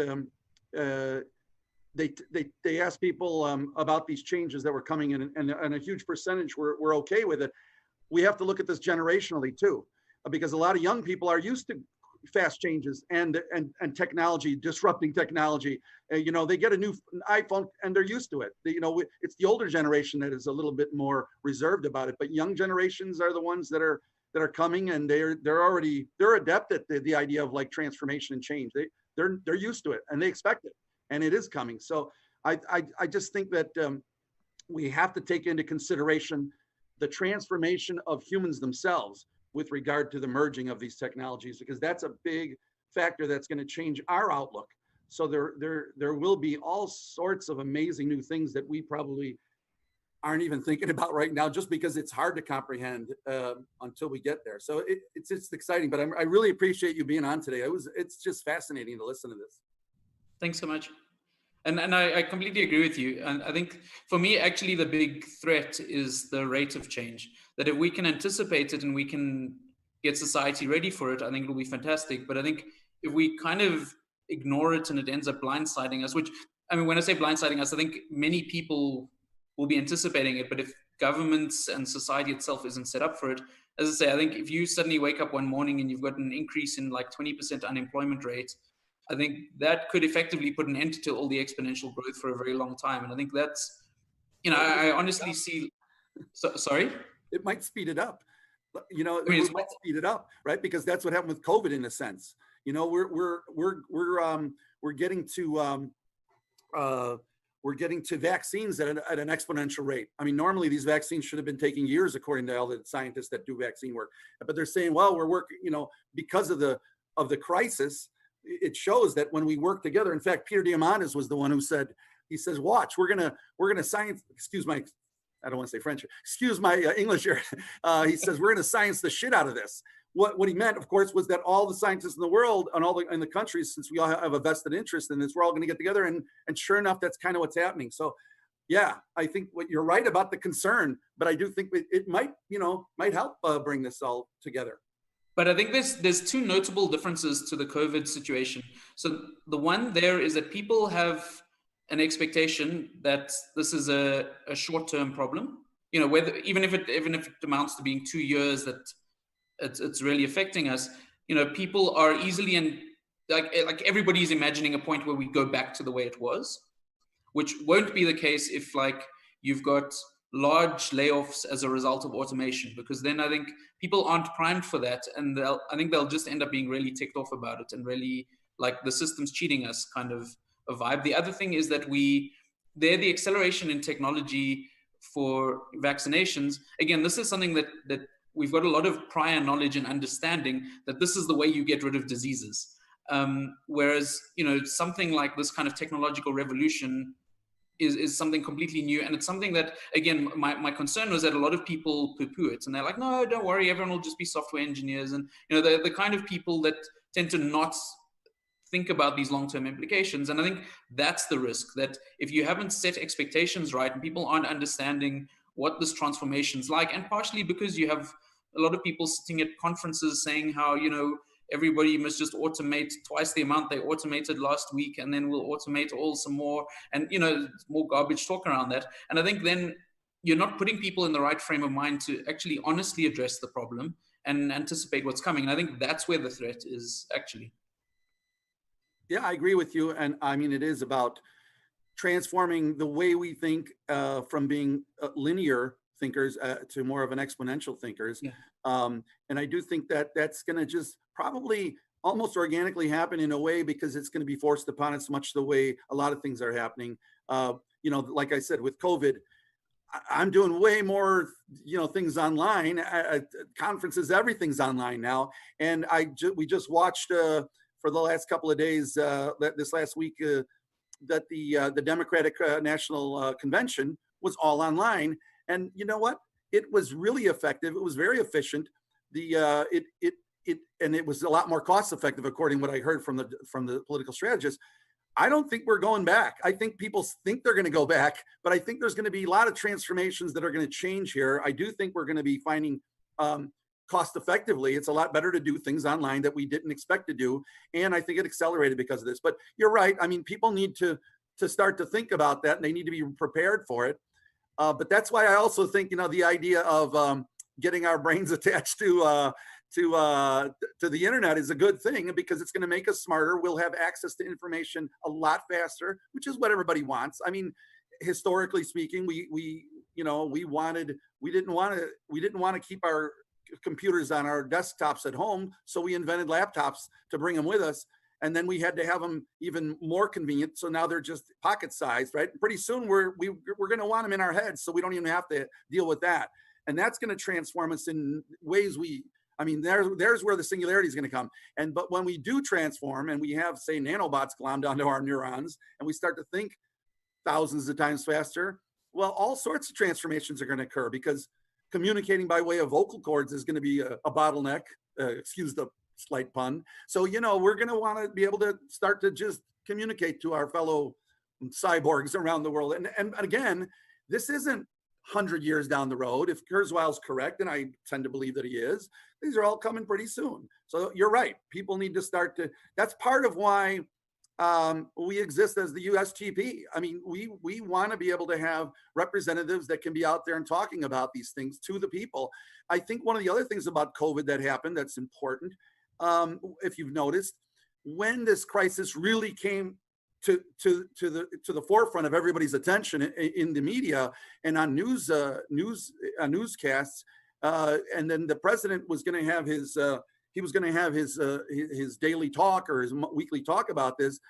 they asked people about these changes that were coming in, and a huge percentage were okay with it. We have to look at this generationally too, because a lot of young people are used to fast changes and technology, disrupting technology. You know, they get a new iPhone and they're used to it. You know, it's the older generation that is a little bit more reserved about it, but young generations are the ones that are coming, and they're adept at the idea of like transformation and change. They're used to it and they expect it, and it is coming. So I just think that we have to take into consideration the transformation of humans themselves with regard to the merging of these technologies, because that's a big factor that's going to change our outlook. So there will be all sorts of amazing new things that we probably aren't even thinking about right now, just because it's hard to comprehend until we get there. So it's exciting, but I really appreciate you being on today. It's just fascinating to listen to this. Thanks so much. And I completely agree with you. And I think for me, actually, the big threat is the rate of change. That if we can anticipate it and we can get society ready for it, I think it'll be fantastic. But I think if we kind of ignore it and it ends up blindsiding us, which, I mean, when I say blindsiding us, I think many people will be anticipating it. But if governments and society itself isn't set up for it, as I say, I think if you suddenly wake up one morning and you've got an increase in like 20% unemployment rate, I think that could effectively put an end to all the exponential growth for a very long time. And I think that's, you know, I honestly see, sorry? It might speed it up. You know, it might speed it up, right? Because that's what happened with COVID in a sense. You know, we're getting to vaccines at an exponential rate. I mean, normally these vaccines should have been taking years, according to all the scientists that do vaccine work. But they're saying, well, we're working, you know, because of the crisis. It shows that when we work together, in fact, Peter Diamandis was the one who said, he says, watch, we're gonna science, excuse my, I don't want to say French, excuse my English here. He says, we're gonna science the shit out of this. What he meant, of course, was that all the scientists in the world and in the countries, since we all have a vested interest in this, we're all gonna get together, and sure enough, that's kind of what's happening. So yeah, I think you're right about the concern, but I do think it might, you know, might help bring this all together. But I think there's two notable differences to the COVID situation. So the one there is that people have an expectation that this is a short-term problem. You know, whether even if it amounts to being 2 years that it's really affecting us. You know, people are easily like everybody's imagining a point where we go back to the way it was, which won't be the case if like you've got large layoffs as a result of automation, because then I think people aren't primed for that, and I think they'll just end up being really ticked off about it and really like the system's cheating us kind of a vibe. The other thing is that the acceleration in technology for vaccinations, again, this is something that we've got a lot of prior knowledge and understanding that this is the way you get rid of diseases. Whereas, you know, something like this kind of technological revolution is something completely new. And it's something that, again, my concern was that a lot of people poo-poo it. And they're like, no, don't worry, everyone will just be software engineers. And, you know, the kind of people that tend to not think about these long-term implications. And I think that's the risk, that if you haven't set expectations right and people aren't understanding what this transformation's like, and partially because you have a lot of people sitting at conferences saying how, you know, everybody must just automate twice the amount they automated last week, and then we'll automate all some more. And, you know, more garbage talk around that. And I think then you're not putting people in the right frame of mind to actually honestly address the problem and anticipate what's coming. And I think that's where the threat is actually. Yeah, I agree with you. And I mean, it is about transforming the way we think from being linear thinkers to more of an exponential thinkers. Yeah. And I do think that that's going to just probably almost organically happen in a way, because it's going to be forced upon us much the way a lot of things are happening. You know, like I said, with COVID, I'm doing way more, you know, things online, conferences, everything's online now. And we just watched for the last couple of days, this last week, that the Democratic National Convention was all online. And you know what? It was really effective. It was very efficient. And it was a lot more cost effective, according to what I heard from the political strategists. I don't think we're going back. I think people think they're going to go back, but I think there's going to be a lot of transformations that are going to change here. I do think we're going to be finding cost effectively. It's a lot better to do things online that we didn't expect to do. And I think it accelerated because of this. But you're right. I mean, people need to start to think about that, and they need to be prepared for it. But that's why I also think, you know, the idea of getting our brains attached to the internet is a good thing, because it's going to make us smarter. We'll have access to information a lot faster, which is what everybody wants. I mean, historically speaking, we didn't want to keep our computers on our desktops at home, so we invented laptops to bring them with us. And then we had to have them even more convenient. So now they're just pocket sized, right? Pretty soon we're going to want them in our heads, so we don't even have to deal with that. And that's going to transform us in ways there's where the singularity is going to come. But when we do transform and we have, say, nanobots glommed onto our neurons, and we start to think thousands of times faster, well, all sorts of transformations are going to occur, because communicating by way of vocal cords is going to be a bottleneck, excuse the slight pun. So, you know, we're going to want to be able to start to just communicate to our fellow cyborgs around the world. And again, this isn't 100 years down the road. If Kurzweil's correct, and I tend to believe that he is, these are all coming pretty soon. So you're right. People need to start to, that's part of why we exist as the USTP. I mean, we want to be able to have representatives that can be out there and talking about these things to the people. I think one of the other things about COVID that happened that's important, if you've noticed, when this crisis really came to the forefront of everybody's attention in the media and on newscasts, and then the president was going to have his daily talk or his weekly talk about this.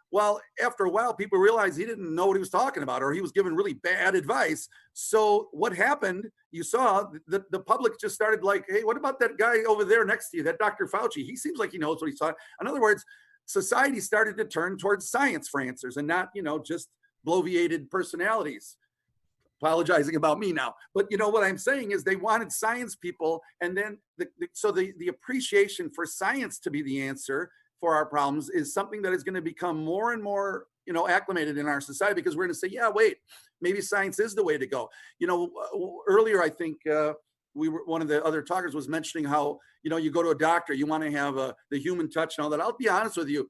Well, after a while, people realized he didn't know what he was talking about, or he was giving really bad advice. So what happened, you saw the public just started like, hey, what about that guy over there next to you, that Dr. Fauci? He seems like he knows what he's talking. In other words, society started to turn towards science for answers, and not, you know, just bloviated personalities. Apologizing about me now, but you know what I'm saying is they wanted science people, and then the appreciation for science to be the answer for our problems is something that is going to become more and more, you know, acclimated in our society, because we're going to say, yeah, wait, maybe science is the way to go. You know, earlier I think one of the other talkers was mentioning how, you know, you go to a doctor, you want to have the human touch and all that. I'll be honest with you.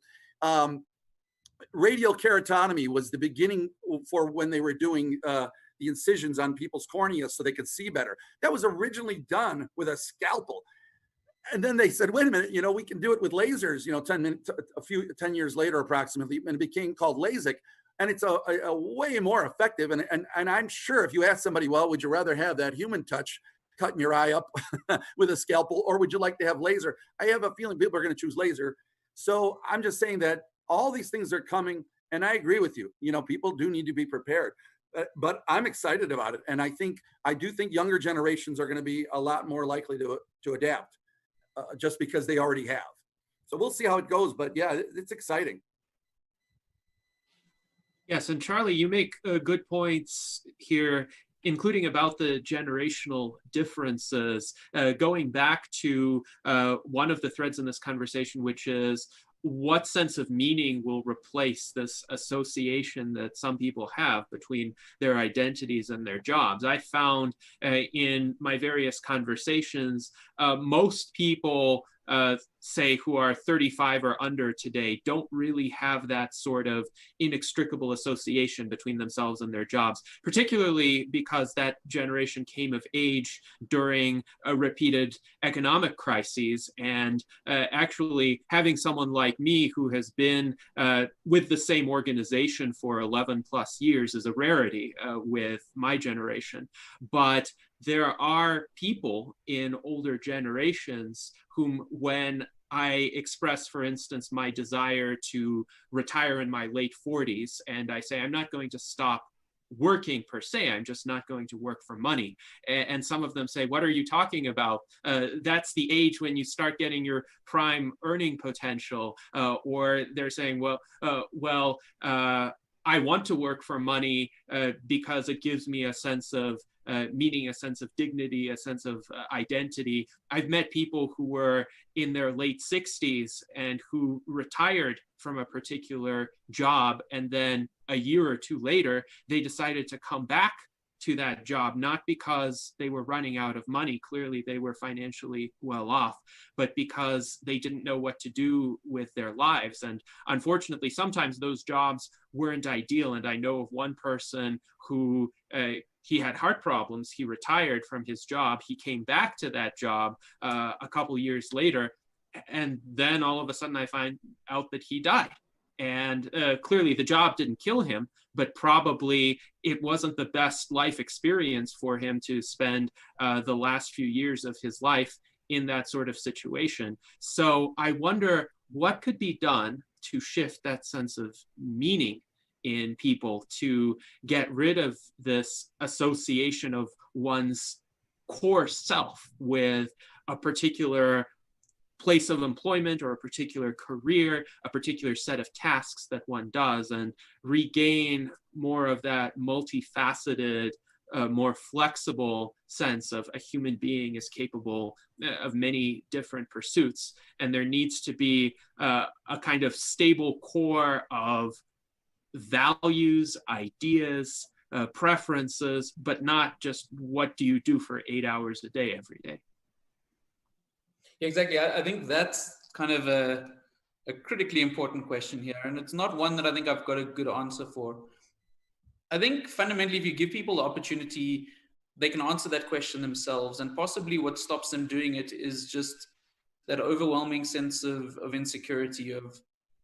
Radial keratotomy was the beginning for when they were doing the incisions on people's cornea so they could see better. That was originally done with a scalpel. And then they said, wait a minute, you know, we can do it with lasers, you know, 10 years later, approximately, and it became called LASIK. And it's a way more effective. And I'm sure if you ask somebody, well, would you rather have that human touch cutting your eye up with a scalpel, or would you like to have laser? I have a feeling people are going to choose laser. So I'm just saying that all these things are coming, and I agree with you. You know, people do need to be prepared, but I'm excited about it. And I do think younger generations are going to be a lot more likely to adapt, just because they already have. So we'll see how it goes, but yeah, it's exciting. Yes, and Charlie, you make good points here, including about the generational differences. Going back to one of the threads in this conversation, which is what sense of meaning will replace this association that some people have between their identities and their jobs. I found in my various conversations, most people say, who are 35 or under today don't really have that sort of inextricable association between themselves and their jobs, particularly because that generation came of age during a repeated economic crises. And actually having someone like me who has been with the same organization for 11 plus years is a rarity with my generation. But there are people in older generations whom, when I express, for instance, my desire to retire in my late 40s, and I say, I'm not going to stop working per se, I'm just not going to work for money. And some of them say, what are you talking about? That's the age when you start getting your prime earning potential. Or they're saying, well, I want to work for money because it gives me a sense of meaning, a sense of dignity, a sense of identity. I've met people who were in their late 60s and who retired from a particular job, and then a year or two later, they decided to come back to that job, not because they were running out of money, clearly they were financially well off, but because they didn't know what to do with their lives. And unfortunately, sometimes those jobs weren't ideal. And I know of one person who he had heart problems. He retired from his job. He came back to that job a couple years later. And then all of a sudden I find out that he died. And clearly the job didn't kill him, but probably it wasn't the best life experience for him to spend the last few years of his life in that sort of situation. So I wonder what could be done to shift that sense of meaning in people, to get rid of this association of one's core self with a particular place of employment or a particular career, a particular set of tasks that one does, and regain more of that multifaceted, more flexible sense of a human being is capable of many different pursuits. And there needs to be a kind of stable core of values, ideas, preferences, but not just what do you do for 8 hours a day every day. Yeah, exactly. I think that's kind of a critically important question here. And it's not one that I think I've got a good answer for. I think fundamentally, if you give people the opportunity, they can answer that question themselves. And possibly what stops them doing it is just that overwhelming sense of insecurity, of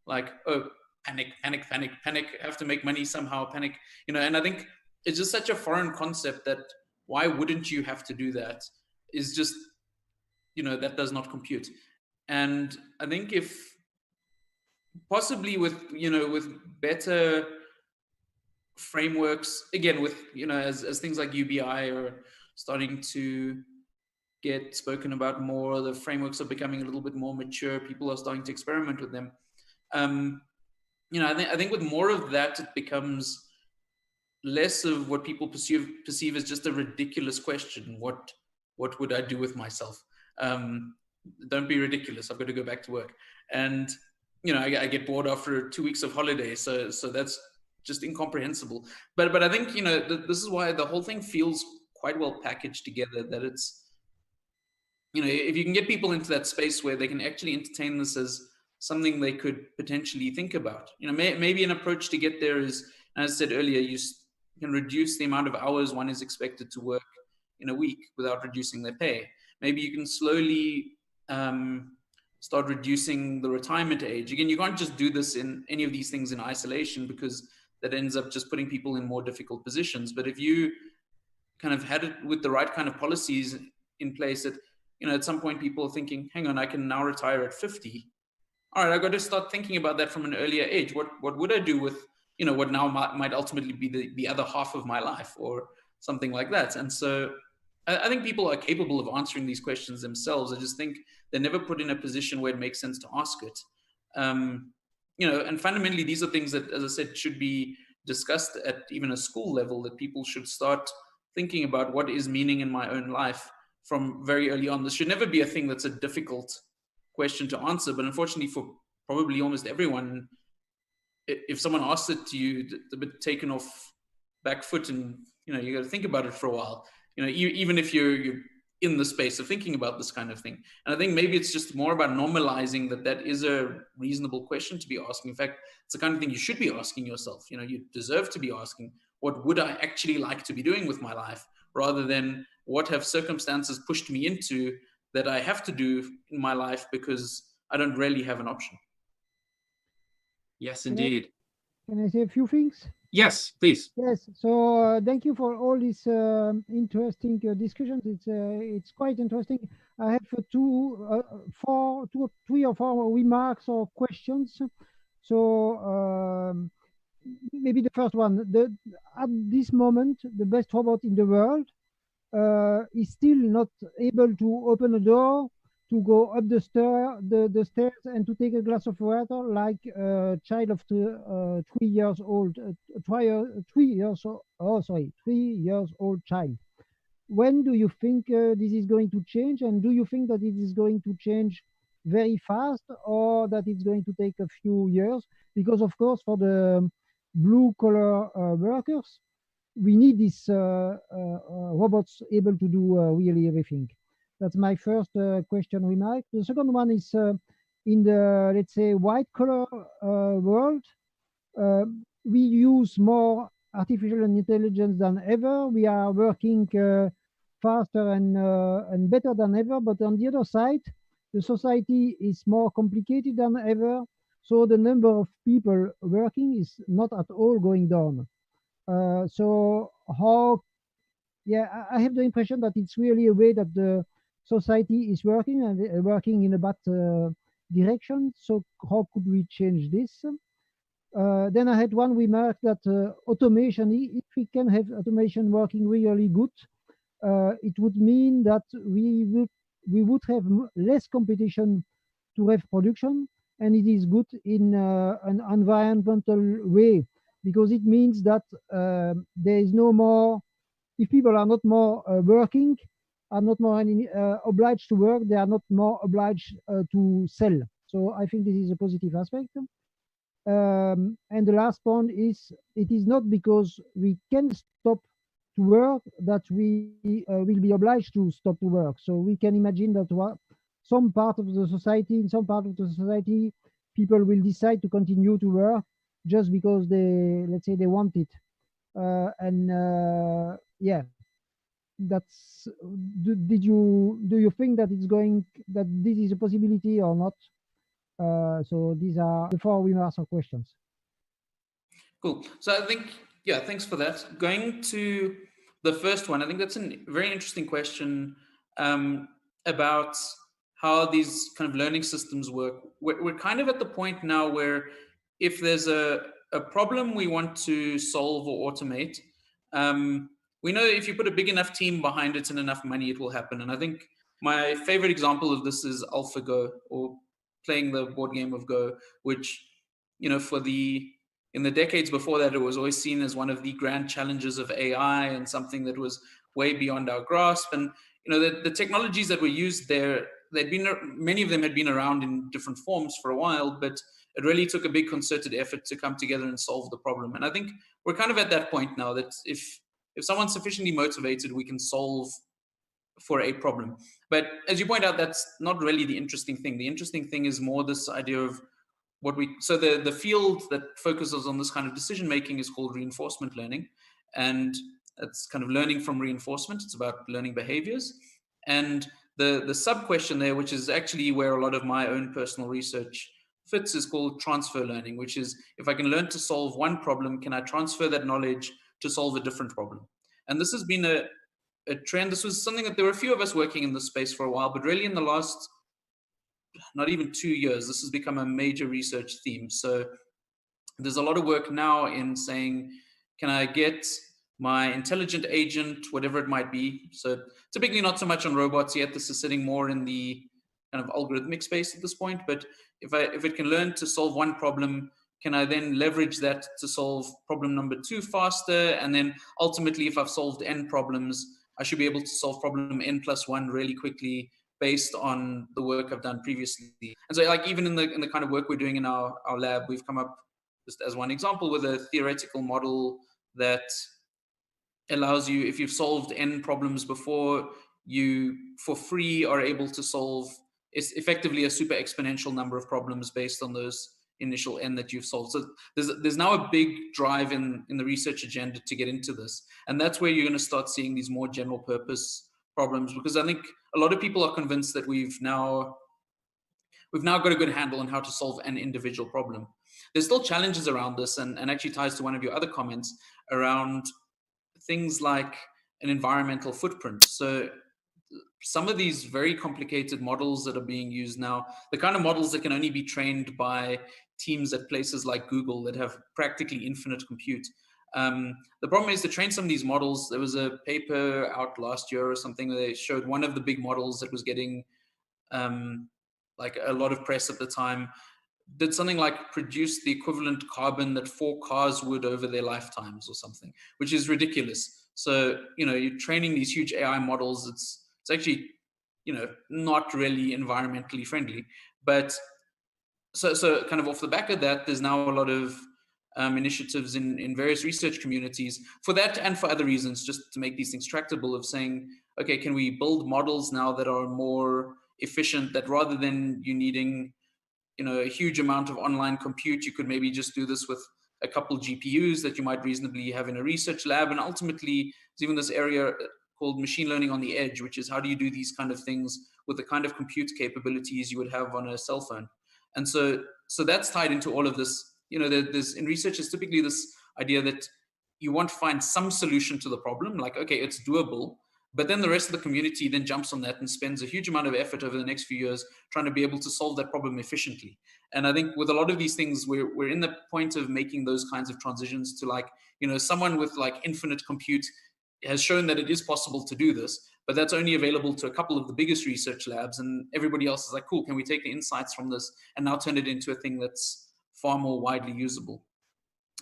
like, oh, panic, panic, panic, panic, I have to make money somehow, panic, and I think it's just such a foreign concept that why wouldn't you have to do that is just, that does not compute. And I think if possibly with better frameworks, again, with, as things like UBI are starting to get spoken about more, the frameworks are becoming a little bit more mature, people are starting to experiment with them. I think with more of that, it becomes less of what people perceive as just a ridiculous question. What would I do with myself? Don't be ridiculous. I've got to go back to work. And, I get bored after 2 weeks of holiday. So that's just incomprehensible. But I think, this is why the whole thing feels quite well packaged together, that it's, if you can get people into that space where they can actually entertain this as something they could potentially think about. Maybe an approach to get there is, as I said earlier, you can reduce the amount of hours one is expected to work in a week without reducing their pay. Maybe you can slowly start reducing the retirement age. Again, you can't just do this in any of these things in isolation, because that ends up just putting people in more difficult positions. But if you kind of had it with the right kind of policies in place, that, at some point people are thinking, hang on, I can now retire at 50. All right, I've got to start thinking about that from an earlier age. What would I do with, what now might ultimately be the other half of my life, or something like that? And so I think people are capable of answering these questions themselves. I just think they're never put in a position where it makes sense to ask it. And fundamentally, these are things that, as I said, should be discussed at even a school level, that people should start thinking about what is meaning in my own life from very early on. This should never be a thing that's a difficult question to answer, but unfortunately for probably almost everyone, if someone asks it to you, it's a bit taken off back foot, and you got to think about it for a while. Even if you're in the space of thinking about this kind of thing. And I think maybe it's just more about normalizing that is a reasonable question to be asking. In fact, it's the kind of thing you should be asking yourself. You know, you deserve to be asking, what would I actually like to be doing with my life, rather than what have circumstances pushed me into that I have to do in my life because I don't really have an option. Yes, indeed. Can I say a few things? Yes, please. Yes. So thank you for all these interesting discussions. It's quite interesting. I have three or four remarks or questions. So maybe the first one. At this moment, the best robot in the world is still not able to open a door, to go up the stairs and to take a glass of water like a child of 3 years old, 3 years old child. When do you think this is going to change? And do you think that it is going to change very fast, or that it's going to take a few years? Because of course, for the blue collar workers, we need these robots able to do really everything. That's my first question remark. The second one is in the, let's say, white collar world, we use more artificial intelligence than ever. We are working faster and better than ever. But on the other side, the society is more complicated than ever. So the number of people working is not at all going down. So how, yeah, I have the impression that it's really a way that the society is working and working in a bad direction. So how could we change this? Then I had one remark that automation, if we can have automation working really good, it would mean that we would have less competition to have production, and it is good in an environmental way, because it means that there is no more, if people are not more working, are not more obliged to work, they are not more obliged to sell. So I think this is a positive aspect. And the last point is, it is not because we can stop to work that we will be obliged to stop to work. So we can imagine that some part of the society, in some part of the society, people will decide to continue to work just because they, let's say, they want it. Yeah, that's. Do you think that it's going, that this is a possibility or not? So these are the four remarks or questions. Cool. So I think, yeah, thanks for that. Going to the first one, I think that's a very interesting question about how these kind of learning systems work. We're kind of at the point now where if there's a problem we want to solve or automate, we know if you put a big enough team behind it and enough money, it will happen. And I think my favorite example of this is AlphaGo, or playing the board game of Go, which, you know, in the decades before that, it was always seen as one of the grand challenges of AI and something that was way beyond our grasp. And, you know, the technologies that were used there, many of them had been around in different forms for a while, but it really took a big concerted effort to come together and solve the problem. And I think we're kind of at that point now that if someone's sufficiently motivated, we can solve for a problem. But as you point out, that's not really the interesting thing. The interesting thing is more this idea of so the field that focuses on this kind of decision making is called reinforcement learning. And it's kind of learning from reinforcement. It's about learning behaviors. And the sub question there, which is actually where a lot of my own personal research fits, is called transfer learning, which is, if I can learn to solve one problem, can I transfer that knowledge to solve a different problem? And this has been a trend. This was something that there were a few of us working in this space for a while, but really in the last not even 2 years, this has become a major research theme. So there's a lot of work now in saying, can I get my intelligent agent, whatever it might be? So typically not so much on robots yet. This is sitting more in the kind of algorithmic space at this point. But if it can learn to solve one problem, can I then leverage that to solve problem number 2 faster? And then ultimately, if I've solved n problems, I should be able to solve problem n+1 really quickly, based on the work I've done previously. And so, like, even in the kind of work we're doing in our lab, we've come up, just as one example, with a theoretical model that allows you, if you've solved n problems before, you for free are able to solve effectively a super exponential number of problems based on those initial n that you've solved. So there's now a big drive in the research agenda to get into this, and that's where you're going to start seeing these more general purpose problems, because I think a lot of people are convinced that we've now got a good handle on how to solve an individual problem. There's still challenges around this, and actually ties to one of your other comments around things like an environmental footprint. So some of these very complicated models that are being used now, the kind of models that can only be trained by teams at places like Google that have practically infinite compute. The problem is to train some of these models. There was a paper out last year or something where they showed one of the big models that was getting like a lot of press at the time, did something like produce the equivalent carbon that 4 cars would over their lifetimes or something, which is ridiculous. So, you know, you're training these huge AI models. It's actually, you know, not really environmentally friendly. But so kind of off the back of that, there's now a lot of initiatives in various research communities for that and for other reasons, just to make these things tractable, of saying, okay, can we build models now that are more efficient, that rather than you needing, you know, a huge amount of online compute, you could maybe just do this with a couple GPUs that you might reasonably have in a research lab. And ultimately, there's even this area called machine learning on the edge, which is how do you do these kind of things with the kind of compute capabilities you would have on a cell phone. And so that's tied into all of this. You know, there's in research, is typically this idea that you want to find some solution to the problem, like, okay, it's doable, but then the rest of the community then jumps on that and spends a huge amount of effort over the next few years trying to be able to solve that problem efficiently. And I think with a lot of these things, we're in the point of making those kinds of transitions to, like, you know, someone with like infinite compute has shown that it is possible to do this, but that's only available to a couple of the biggest research labs, and everybody else is like, cool, can we take the insights from this and now turn it into a thing that's far more widely usable?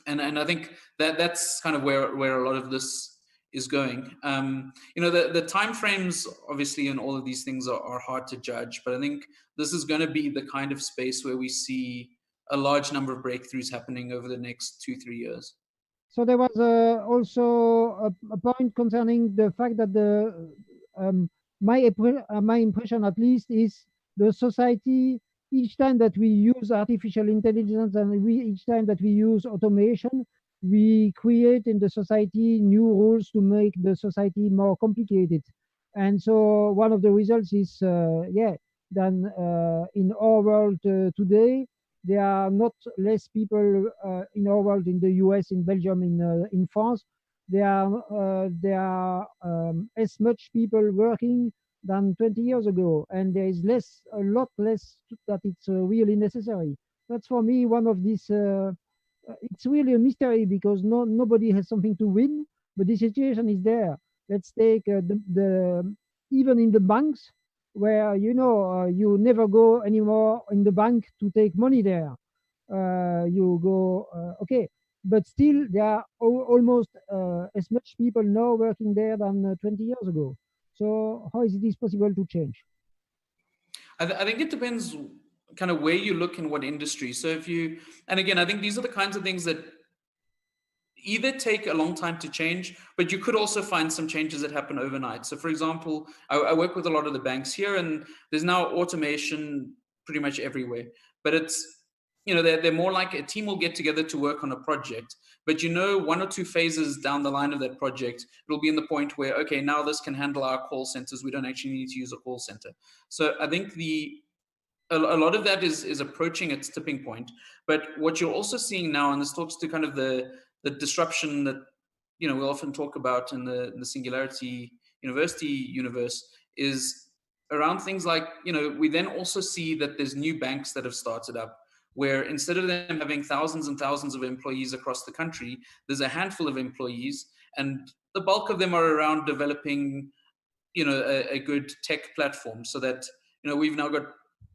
And I think that's kind of where a lot of this is going. You know, the timeframes obviously in all of these things are hard to judge, but I think this is going to be the kind of space where we see a large number of breakthroughs happening over the next 2-3 years. So there was also a point concerning the fact that my impression, at least, is the society, each time that we use artificial intelligence and each time that we use automation, we create in the society new rules to make the society more complicated. And so one of the results is, then in our world today, there are not less people in our world, in the US, in Belgium, in France. There are as much people working than 20 years ago, and there is a lot less that it's really necessary. That's for me one of these. It's really a mystery because nobody has something to win, but the situation is there. Let's take even in the banks, where you never go anymore in the bank to take money there. You go okay, but still there are almost as much people now working there than 20 years ago. So how is this possible to change? I think it depends kind of where you look in what industry. So and again, I think these are the kinds of things that either take a long time to change, but you could also find some changes that happen overnight. So for example, I work with a lot of the banks here, and there's now automation pretty much everywhere, but it's, you know, they're more like a team will get together to work on a project, but 1 or 2 phases down the line of that project, it'll be in the point where, okay, now this can handle our call centers. We don't actually need to use a call center. So I think a lot of that is approaching its tipping point. But what you're also seeing now, and this talks to kind of the disruption that, you know, we often talk about in the Singularity University universe, is around things like, you know, we then also see that there's new banks that have started up, where instead of them having thousands and thousands of employees across the country, there's a handful of employees, and the bulk of them are around developing, you know, a good tech platform, so that, you know, we've now got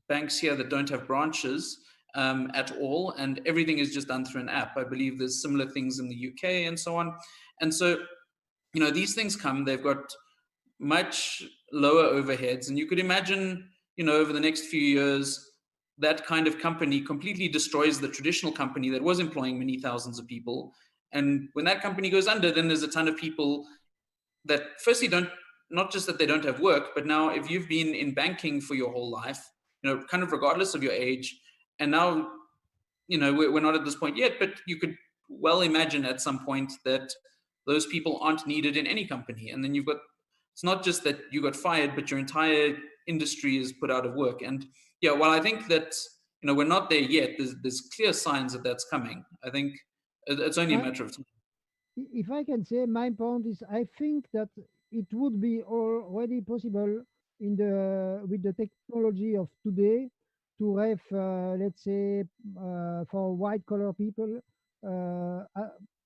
banks here that don't have branches at all, and everything is just done through an app. I believe there's similar things in the UK and so on. And so, you know, these things they've got much lower overheads, and you could imagine, you know, over the next few years, that kind of company completely destroys the traditional company that was employing many thousands of people. And when that company goes under, then there's a ton of people that firstly don't not just that they don't have work, but now if you've been in banking for your whole life, kind of regardless of your age, and now, we're not at this point yet, but you could well imagine at some point that those people aren't needed in any company. And then it's not just that you got fired, but your entire industry is put out of work. And yeah, while I think that, we're not there yet, there's clear signs that that's coming. I think it's only a matter of time. If I can say, my point is, I think that it would be already possible with the technology of today to have, let's say, for white collar people,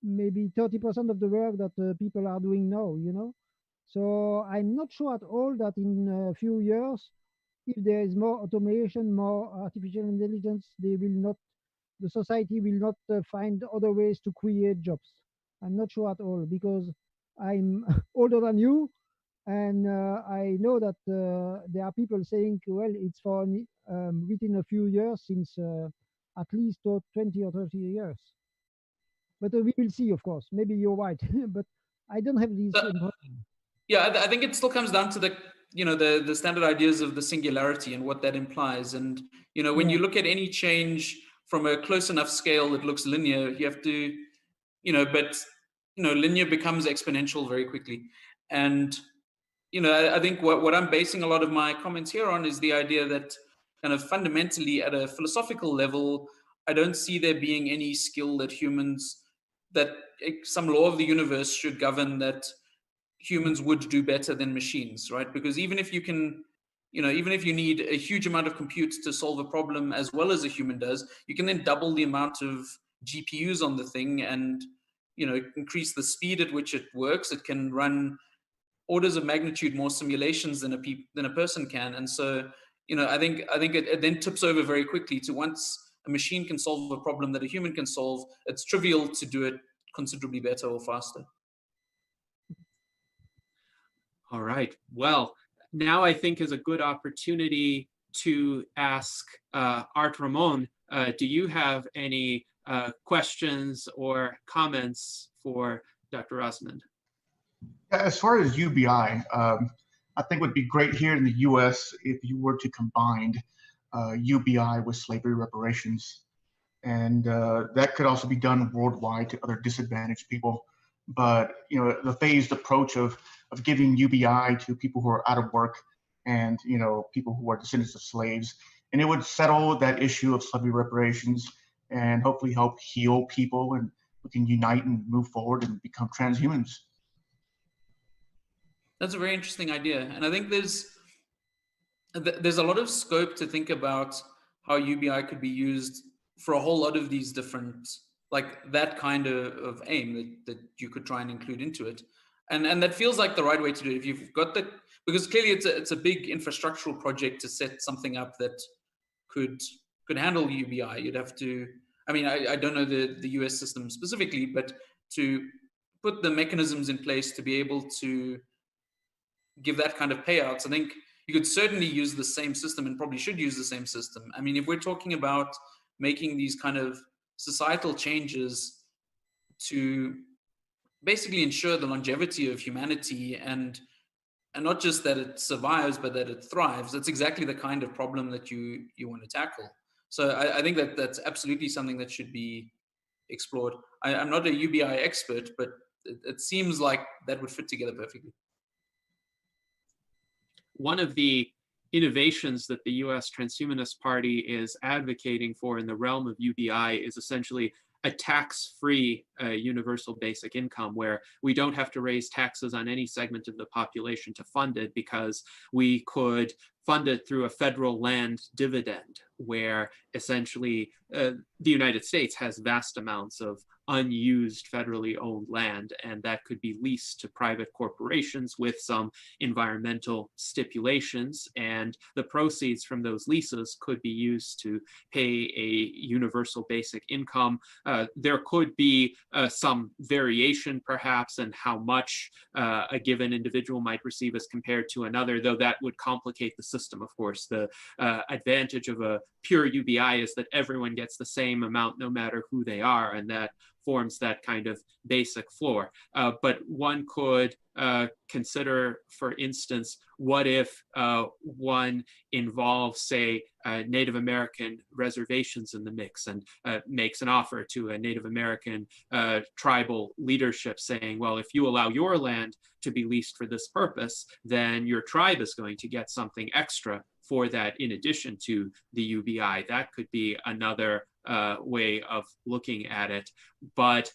maybe 30% of the work that people are doing now, So I'm not sure at all that in a few years, if there is more automation, more artificial intelligence, the society will not find other ways to create jobs. I'm not sure at all, because I'm older than you, and I know that there are people saying, well, it's for within a few years, since at least 20 or 30 years. But we will see, of course. Maybe you're right, but I don't have this impression. Yeah, I think it still comes down to the standard ideas of the singularity and what that implies. And when you look at any change from a close enough scale that looks linear, you have to, linear becomes exponential very quickly. And I think what I'm basing a lot of my comments here on is the idea that kind of fundamentally at a philosophical level, I don't see there being any skill that some law of the universe should govern that humans would do better than machines, right? Because even if you can, even if you need a huge amount of compute to solve a problem as well as a human does, you can then double the amount of GPUs on the thing and, increase the speed at which it works. It can run orders of magnitude more simulations than a person can. And so, I think it then tips over very quickly to, once a machine can solve a problem that a human can solve, it's trivial to do it considerably better or faster. All right. Well, now I think is a good opportunity to ask Art Ramon, do you have any questions or comments for Dr. Rosman? As far as UBI, I think it would be great here in the US if you were to combine UBI with slavery reparations. And that could also be done worldwide to other disadvantaged people. But the phased approach of giving UBI to people who are out of work and people who are descendants of slaves, and it would settle that issue of slavery reparations and hopefully help heal people, and we can unite and move forward and become transhumans. That's a very interesting idea, and I think there's a lot of scope to think about how UBI could be used for a whole lot of these different, like that kind of aim that you could try and include into it, and that feels like the right way to do it. If you've got because clearly it's a big infrastructural project to set something up that could handle UBI. You'd have to, I don't know the US system specifically, but to put the mechanisms in place to be able to give that kind of payouts, I think you could certainly use the same system, and probably should use the same system. If we're talking about making these kind of societal changes to basically ensure the longevity of humanity and not just that it survives, but that it thrives, that's exactly the kind of problem that you want to tackle. So I think that's absolutely something that should be explored. I'm not a UBI expert, but it seems like that would fit together perfectly. One of the innovations that the US Transhumanist Party is advocating for in the realm of UBI is essentially a tax-free universal basic income, where we don't have to raise taxes on any segment of the population to fund it, because we could fund it through a federal land dividend, where essentially the United States has vast amounts of unused federally owned land, and that could be leased to private corporations with some environmental stipulations, and the proceeds from those leases could be used to pay a universal basic income. There could be some variation perhaps in how much a given individual might receive as compared to another, though that would complicate the system, of course. The advantage of a pure UBI is that everyone gets the same amount no matter who they are, and that forms that kind of basic floor. But one could consider, for instance, what if one involves, say, Native American reservations in the mix and makes an offer to a Native American tribal leadership saying, well, if you allow your land to be leased for this purpose, then your tribe is going to get something extra for that in addition to the UBI. That could be another way of looking at it. But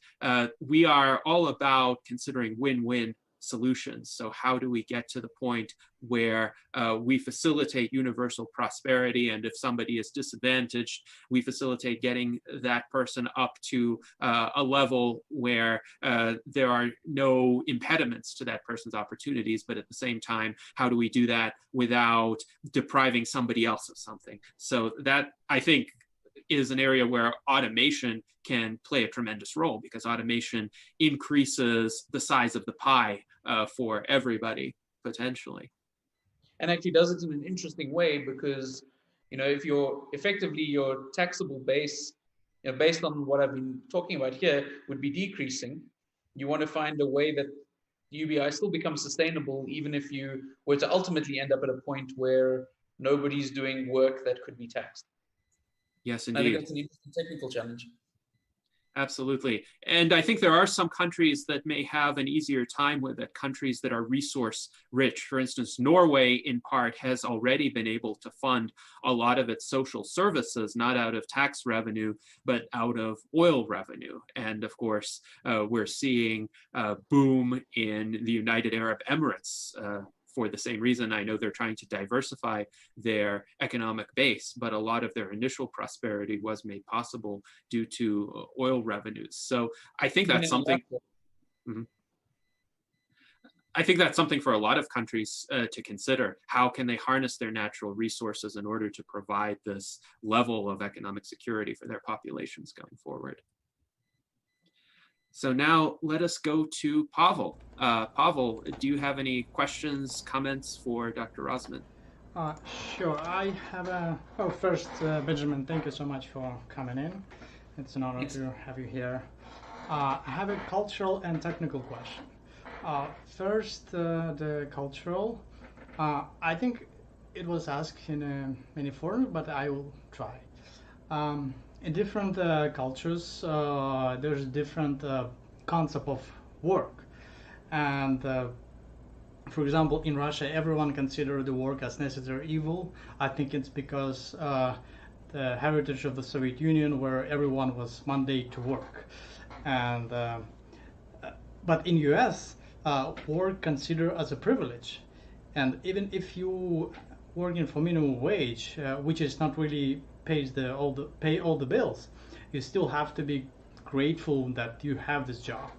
we are all about considering win-win solutions. So how do we get to the point where we facilitate universal prosperity, and if somebody is disadvantaged, we facilitate getting that person up to a level where there are no impediments to that person's opportunities, but at the same time, how do we do that without depriving somebody else of something? So that, I think, is an area where automation can play a tremendous role, because automation increases the size of the pie for everybody, potentially. And actually does it in an interesting way, because, you know, if you're effectively your taxable base, you know, based on what I've been talking about here, would be decreasing. You want to find a way that UBI still becomes sustainable, even if you were to ultimately end up at a point where nobody's doing work that could be taxed. Yes, indeed. I think that's an interesting technical challenge. Absolutely. And I think there are some countries that may have an easier time with it, countries that are resource rich. For instance, Norway, in part, has already been able to fund a lot of its social services, not out of tax revenue, but out of oil revenue. And of course, we're seeing a boom in the United Arab Emirates, for the same reason. I know they're trying to diversify their economic base, but a lot of their initial prosperity was made possible due to oil revenues. So I think that's something. I think that's something for a lot of countries to consider. How can they harness their natural resources in order to provide this level of economic security for their populations going forward? So now let us go to Pavel. Pavel, do you have any questions, comments for Dr. Rosman? Sure. I have a, oh, first, Benjamin, thank you so much for coming in. It's an honor to have you here. I have a cultural and technical question. First, the cultural. I think it was asked in many forms, but I will try. In different cultures, there's different concept of work. And for example, in Russia, everyone considers the work as necessary evil. I think it's because the heritage of the Soviet Union, where everyone was mandated to work. And but in US, work considered as a privilege. And even if you working for minimum wage, which is not really pay all the bills, you still have to be grateful that you have this job.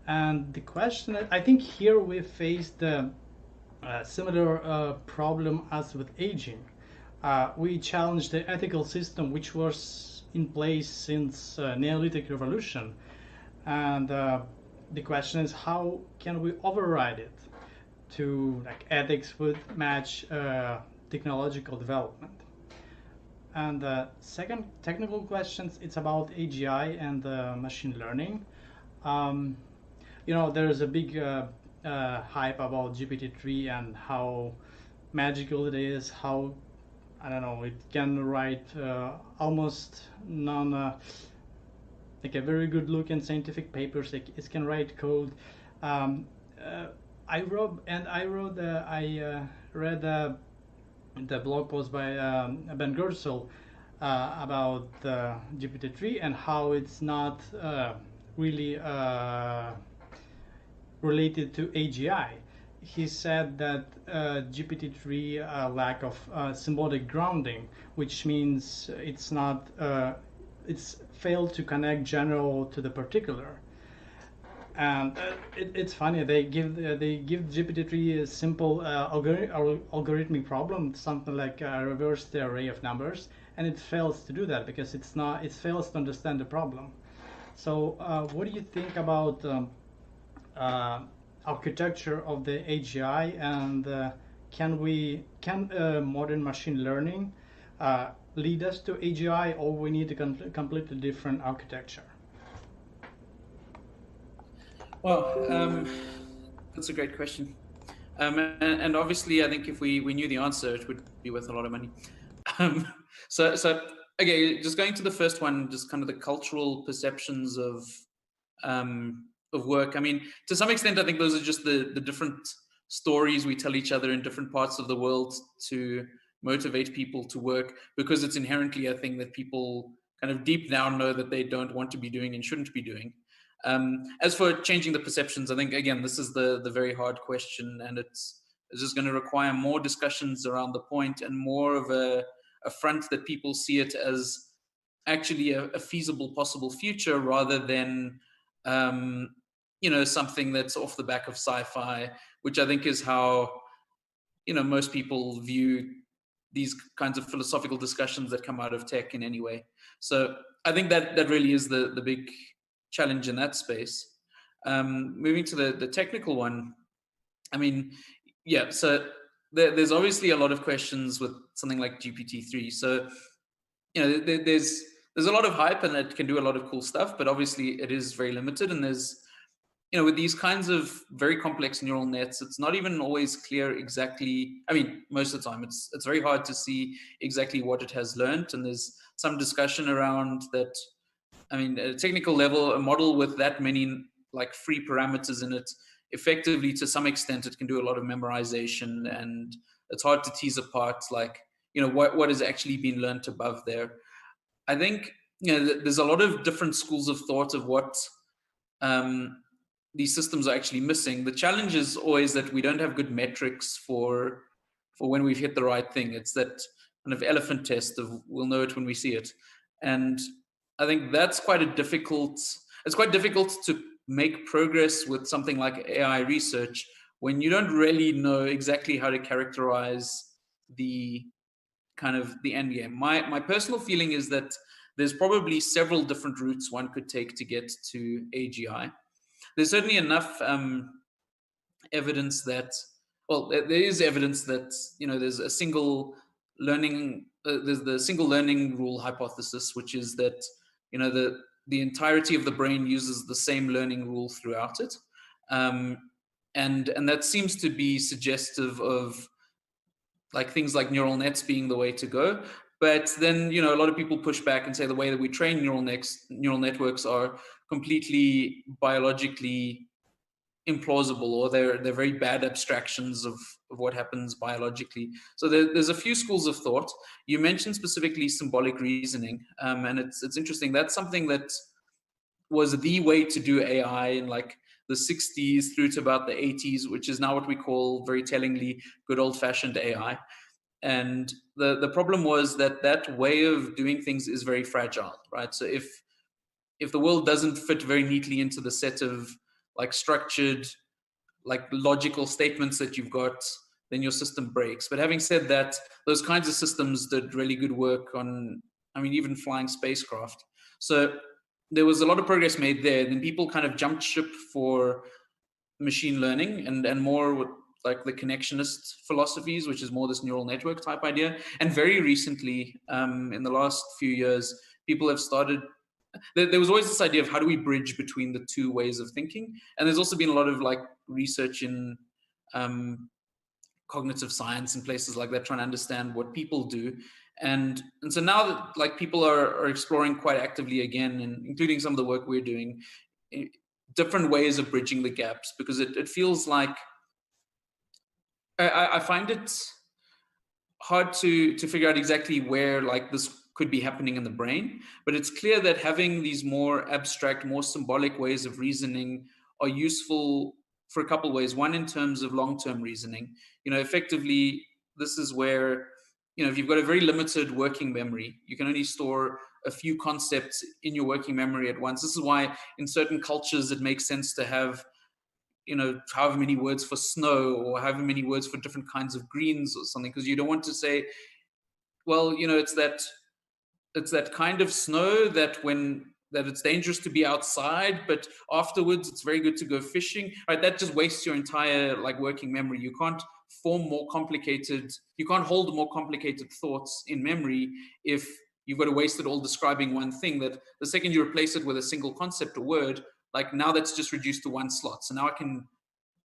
And the question, I think here we face the similar problem as with aging. We challenge the ethical system which was in place since Neolithic revolution, and the question is, how can we override it to, like, ethics would match technological development? And the second technical questions, it's about AGI and machine learning. You know, there's a big hype about GPT-3 and how magical it is, how, I don't know, it can write almost like a very good looking scientific papers, like it can write code. I read the blog post by Ben Gersel about GPT-3 and how it's not really related to AGI. He said that GPT-3 lack of symbolic grounding, which means it's not it's failed to connect general to the particular. And it's funny, they give GPT-3 a simple algorithmic problem, something like reverse the array of numbers, and it fails to do that because it fails to understand the problem. So what do you think about architecture of the AGI, and can modern machine learning lead us to AGI, or we need a completely different architecture? Well, that's a great question. And obviously, I think if we knew the answer, it would be worth a lot of money. So okay, just going to the first one, just kind of the cultural perceptions of work. I mean, to some extent, I think those are just the different stories we tell each other in different parts of the world to motivate people to work, because it's inherently a thing that people kind of deep down know that they don't want to be doing and shouldn't be doing. As for changing the perceptions, I think, again, this is the very hard question, and it's just going to require more discussions around the point and more of a front that people see it as actually a feasible possible future, rather than something that's off the back of sci-fi, which I think is how most people view these kinds of philosophical discussions that come out of tech in any way. So I think that really is the big challenge in that space. Moving to the technical one, I mean, yeah, so there's obviously a lot of questions with something like GPT-3. So, there's a lot of hype and it can do a lot of cool stuff, but obviously it is very limited. And there's, with these kinds of very complex neural nets, it's not even always clear exactly. I mean, most of the time, it's very hard to see exactly what it has learned. And there's some discussion around that. I mean, at a technical level, a model with that many like free parameters in it, effectively, to some extent, it can do a lot of memorization, and it's hard to tease apart, like, what has actually been learned above there. I think, there's a lot of different schools of thought of what these systems are actually missing. The challenge is always that we don't have good metrics for when we've hit the right thing. It's that kind of elephant test of we'll know it when we see it. And I think that's quite it's quite difficult to make progress with something like AI research when you don't really know exactly how to characterize the kind of the end game. My personal feeling is that there's probably several different routes one could take to get to AGI. There's certainly enough evidence that, well, there is evidence that, there's a single learning, there's the single learning rule hypothesis, which is that, the entirety of the brain uses the same learning rule throughout it. And that seems to be suggestive of like things like neural nets being the way to go. But then, a lot of people push back and say the way that we train neural networks are completely biologically implausible, or they're very bad abstractions of what happens biologically. So there's a few schools of thought. You mentioned specifically symbolic reasoning, and it's interesting. That's something that was the way to do AI in like the 60s through to about the 80s, which is now what we call, very tellingly, good old-fashioned AI. And the problem was that way of doing things is very fragile, right? So if the world doesn't fit very neatly into the set of like structured, like logical statements that you've got, then your system breaks. But having said that, those kinds of systems did really good work on, I mean, even flying spacecraft. So there was a lot of progress made there. Then people kind of jumped ship for machine learning and more with like the connectionist philosophies, which is more this neural network type idea. And very recently, in the last few years, people have started, there was always this idea of how do we bridge between the two ways of thinking. And there's also been a lot of like research in cognitive science and places like that, trying to understand what people do. And so now that like people are exploring quite actively again, and including some of the work we're doing, different ways of bridging the gaps, because it feels like, I find it hard to figure out exactly where like this could be happening in the brain, but it's clear that having these more abstract, more symbolic ways of reasoning are useful for a couple of ways. One, in terms of long-term reasoning, effectively, this is where, if you've got a very limited working memory, you can only store a few concepts in your working memory at once. This is why in certain cultures it makes sense to have, however many words for snow, or however many words for different kinds of greens or something, because you don't want to say, well, it's that kind of snow that it's dangerous to be outside, but afterwards it's very good to go fishing, right? That just wastes your entire like working memory. You can't hold more complicated thoughts in memory if you've got to waste it all describing one thing. That the second you replace it with a single concept or word, like now that's just reduced to one slot. So now I can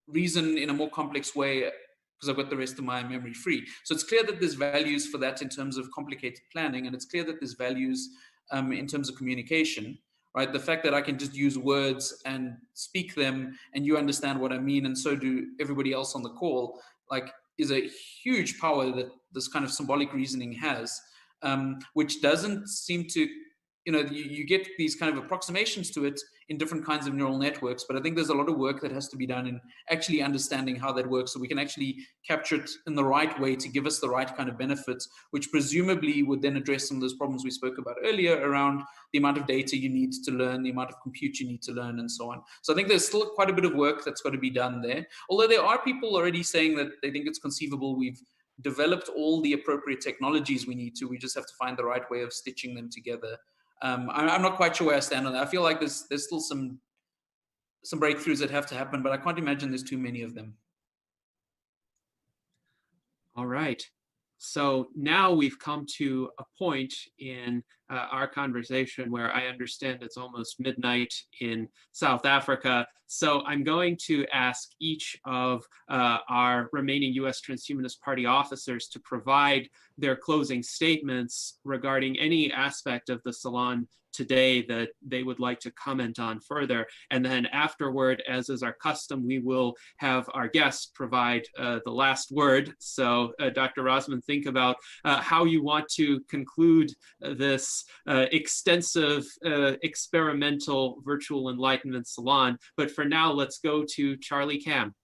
reason in a more complex way because I've got the rest of my memory free. So it's clear that there's values for that in terms of complicated planning, and it's clear that there's values in terms of communication, right? The fact that I can just use words and speak them and you understand what I mean, and so do everybody else on the call, like, is a huge power that this kind of symbolic reasoning has, which doesn't seem to, you get these kind of approximations to it in different kinds of neural networks, but I think there's a lot of work that has to be done in actually understanding how that works so we can actually capture it in the right way to give us the right kind of benefits, which presumably would then address some of those problems we spoke about earlier around the amount of data you need to learn, the amount of compute you need to learn, and so on. So I think there's still quite a bit of work that's got to be done there. Although there are people already saying that they think it's conceivable we've developed all the appropriate technologies we need to, we just have to find the right way of stitching them together. I'm not quite sure where I stand on that. I feel like there's still some breakthroughs that have to happen, but I can't imagine there's too many of them. All right. So now we've come to a point in our conversation where I understand it's almost midnight in South Africa. So I'm going to ask each of our remaining U.S. Transhumanist Party officers to provide their closing statements regarding any aspect of the salon today that they would like to comment on further. And then afterward, as is our custom, we will have our guests provide the last word. So Dr. Rosman, think about how you want to conclude this extensive experimental virtual Enlightenment Salon. But for now, let's go to Charlie Kam.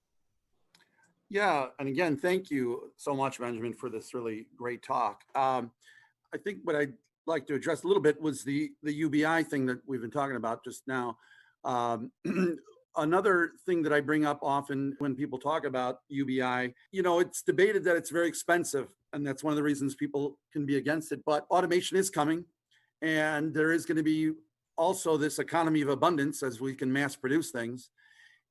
Yeah, and again, thank you so much, Benjamin, for this really great talk. I think what I'd like to address a little bit was the UBI thing that we've been talking about just now. Another thing that I bring up often when people talk about UBI, it's debated that it's very expensive, and that's one of the reasons people can be against it. But automation is coming, and there is going to be also this economy of abundance as we can mass produce things.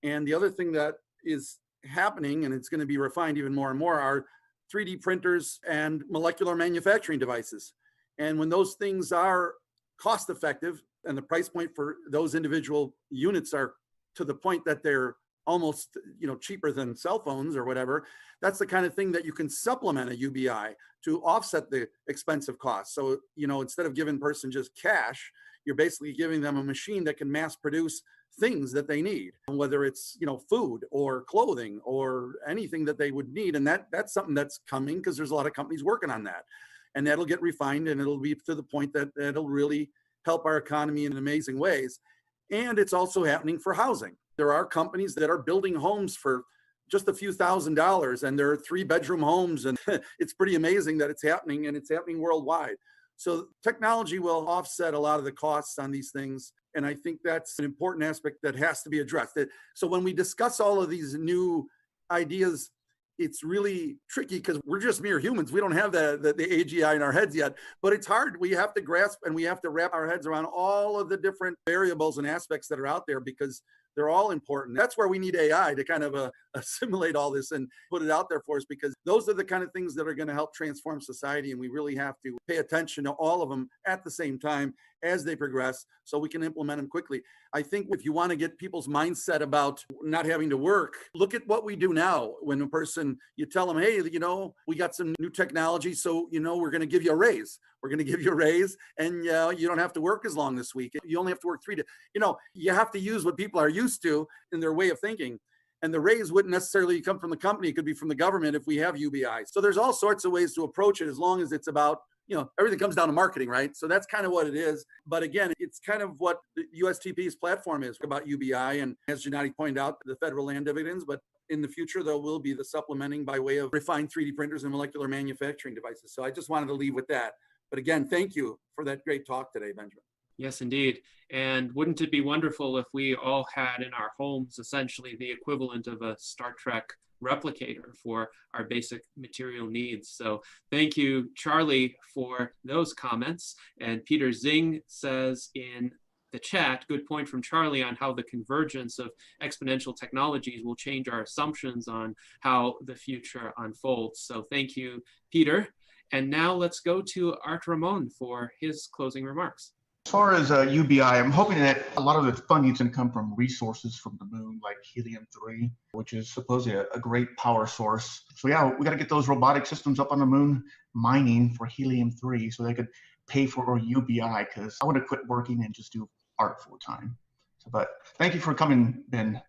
And the other thing that is happening, and it's going to be refined even more and more, are 3D printers and molecular manufacturing devices. And when those things are cost effective and the price point for those individual units are to the point that they're almost cheaper than cell phones or whatever, that's the kind of thing that you can supplement a UBI to offset the expensive costs. So instead of giving a person just cash, you're basically giving them a machine that can mass produce things that they need, whether it's food or clothing or anything that they would need. And that's something that's coming because there's a lot of companies working on that. And that'll get refined, and it'll be to the point that it'll really help our economy in amazing ways. And it's also happening for housing. There are companies that are building homes for just a few $1,000s, and there are 3-bedroom homes, and it's pretty amazing that it's happening, and it's happening worldwide. So technology will offset a lot of the costs on these things. And I think that's an important aspect that has to be addressed. So when we discuss all of these new ideas, it's really tricky because we're just mere humans. We don't have the AGI in our heads yet, but it's hard. We have to grasp and we have to wrap our heads around all of the different variables and aspects that are out there because they're all important. That's where we need AI to kind of assimilate all this and put it out there for us, because those are the kind of things that are going to help transform society. And we really have to pay attention to all of them at the same time as they progress so we can implement them quickly. I think if you want to get people's mindset about not having to work, look at what we do now. When a person, you tell them, hey, we got some new technology, so, we're going to give you a raise. We're going to give you a raise, and you don't have to work as long this week. You only have to work 3 days. You have to use what people are used to in their way of thinking. And the raise wouldn't necessarily come from the company. It could be from the government if we have UBI. So there's all sorts of ways to approach it, as long as it's about, everything comes down to marketing, right? So that's kind of what it is. But again, it's kind of what the USTP's platform is about UBI. And as Gennady pointed out, the federal land dividends, but in the future, there will be the supplementing by way of refined 3D printers and molecular manufacturing devices. So I just wanted to leave with that. But again, thank you for that great talk today, Benjamin. Yes, indeed. And wouldn't it be wonderful if we all had in our homes essentially the equivalent of a Star Trek replicator for our basic material needs? So thank you, Charlie, for those comments. And Peter Zing says in the chat, good point from Charlie on how the convergence of exponential technologies will change our assumptions on how the future unfolds. So thank you, Peter. And now let's go to Art Ramon for his closing remarks. As far as UBI, I'm hoping that a lot of the funding is going to come from resources from the moon, like helium-3, which is supposedly a great power source. So yeah, we got to get those robotic systems up on the moon mining for helium-3 so they could pay for our UBI, because I want to quit working and just do art full time. So, but thank you for coming, Ben,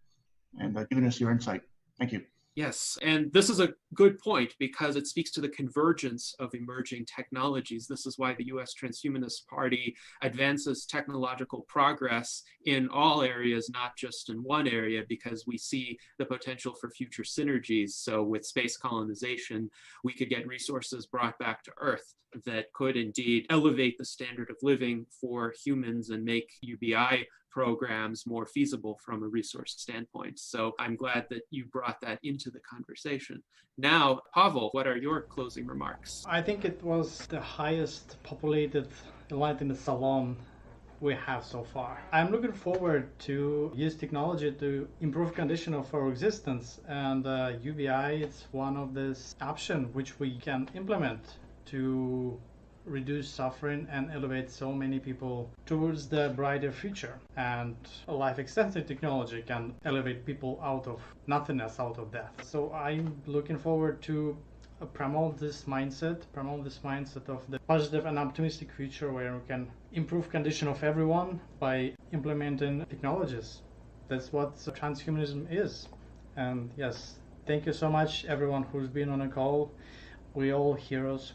and giving us your insight. Thank you. Yes, and this is a good point because it speaks to the convergence of emerging technologies. This is why the US Transhumanist Party advances technological progress in all areas, not just in one area, because we see the potential for future synergies. So with space colonization, we could get resources brought back to Earth that could indeed elevate the standard of living for humans and make UBI programs more feasible from a resource standpoint. So I'm glad that you brought that into the conversation. Now, Pavel, what are your closing remarks? I think it was the highest populated Enlightenment Salon we have so far. I'm looking forward to use technology to improve condition of our existence, and UBI is one of this option which we can implement to reduce suffering and elevate so many people towards the brighter future. And life extensive technology can elevate people out of nothingness, out of death. So I'm looking forward to promote this mindset of the positive and optimistic future where we can improve condition of everyone by implementing technologies. That's what transhumanism is. And yes, thank you so much everyone who's been on a call. We all heroes.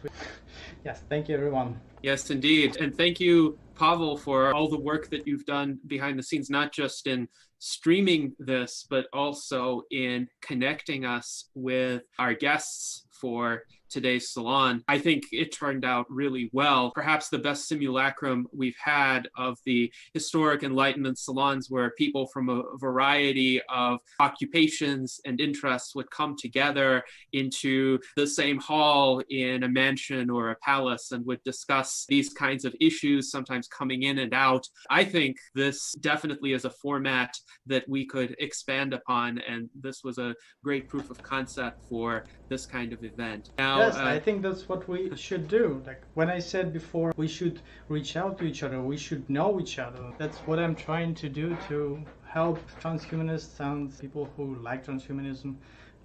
Yes, thank you everyone. Yes, indeed. And thank you, Pavel, for all the work that you've done behind the scenes, not just in streaming this, but also in connecting us with our guests for today's salon. I think it turned out really well. Perhaps the best simulacrum we've had of the historic Enlightenment salons, where people from a variety of occupations and interests would come together into the same hall in a mansion or a palace and would discuss these kinds of issues, sometimes coming in and out. I think this definitely is a format that we could expand upon, and this was a great proof of concept for this kind of event. Now, yes, I think that's what we should do. Like when I said before, we should reach out to each other, we should know each other. That's what I'm trying to do to help transhumanists and people who like transhumanism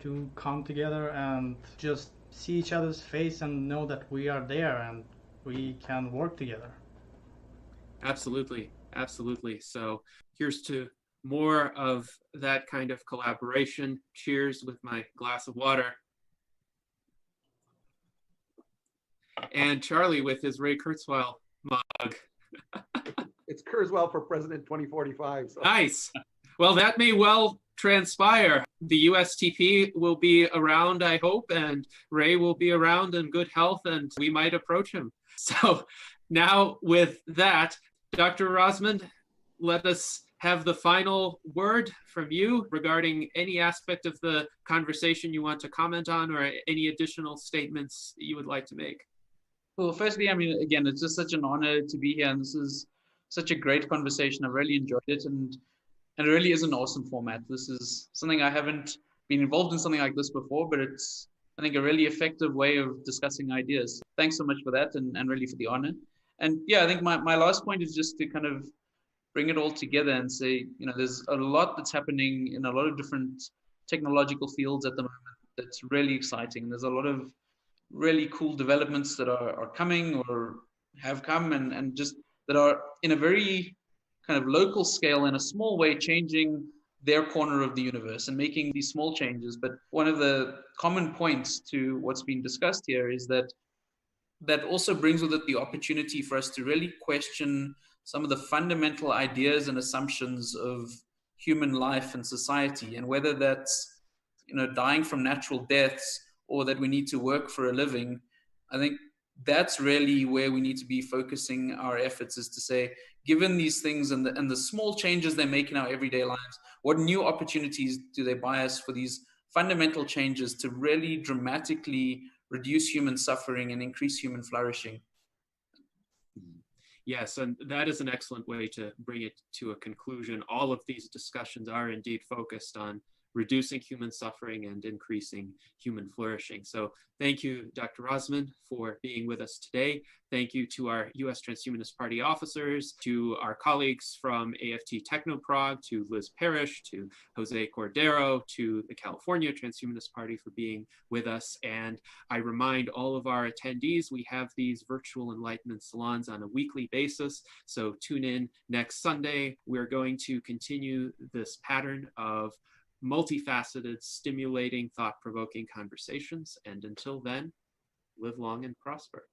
to come together and just see each other's face and know that we are there and we can work together. Absolutely, absolutely. So here's to more of that kind of collaboration. Cheers with my glass of water. And Charlie with his Ray Kurzweil mug. It's Kurzweil for President 2045. So. Nice. Well, that may well transpire. The USTP will be around, I hope, and Ray will be around in good health, and we might approach him. So now with that, Dr. Rosman, let us have the final word from you regarding any aspect of the conversation you want to comment on or any additional statements you would like to make. Well, firstly, I mean, again, it's just such an honor to be here, and this is such a great conversation. I really enjoyed it, and it really is an awesome format. This is something I haven't been involved in something like this before, but it's, I think, a really effective way of discussing ideas. Thanks so much for that, and really for the honor. And yeah, I think my last point is just to kind of bring it all together and say, you know, there's a lot that's happening in a lot of different technological fields at the moment that's really exciting. There's a lot of really cool developments that are coming or have come and just that are in a very kind of local scale, in a small way, changing their corner of the universe and making these small changes. But one of the common points to what's been discussed here is that that also brings with it the opportunity for us to really question some of the fundamental ideas and assumptions of human life and society, and whether that's, you know, dying from natural deaths or that we need to work for a living. I think that's really where we need to be focusing our efforts, is to say, given these things and the small changes they make in our everyday lives, what new opportunities do they buy us for these fundamental changes to really dramatically reduce human suffering and increase human flourishing? Yes, and that is an excellent way to bring it to a conclusion. All of these discussions are indeed focused on reducing human suffering and increasing human flourishing. So thank you, Dr. Rosman, for being with us today. Thank you to our U.S. Transhumanist Party officers, to our colleagues from AFT Technoprog, to Liz Parrish, to Jose Cordero, to the California Transhumanist Party for being with us. And I remind all of our attendees, we have these virtual Enlightenment Salons on a weekly basis. So tune in next Sunday. We're going to continue this pattern of multifaceted, stimulating, thought-provoking conversations. And until then, live long and prosper.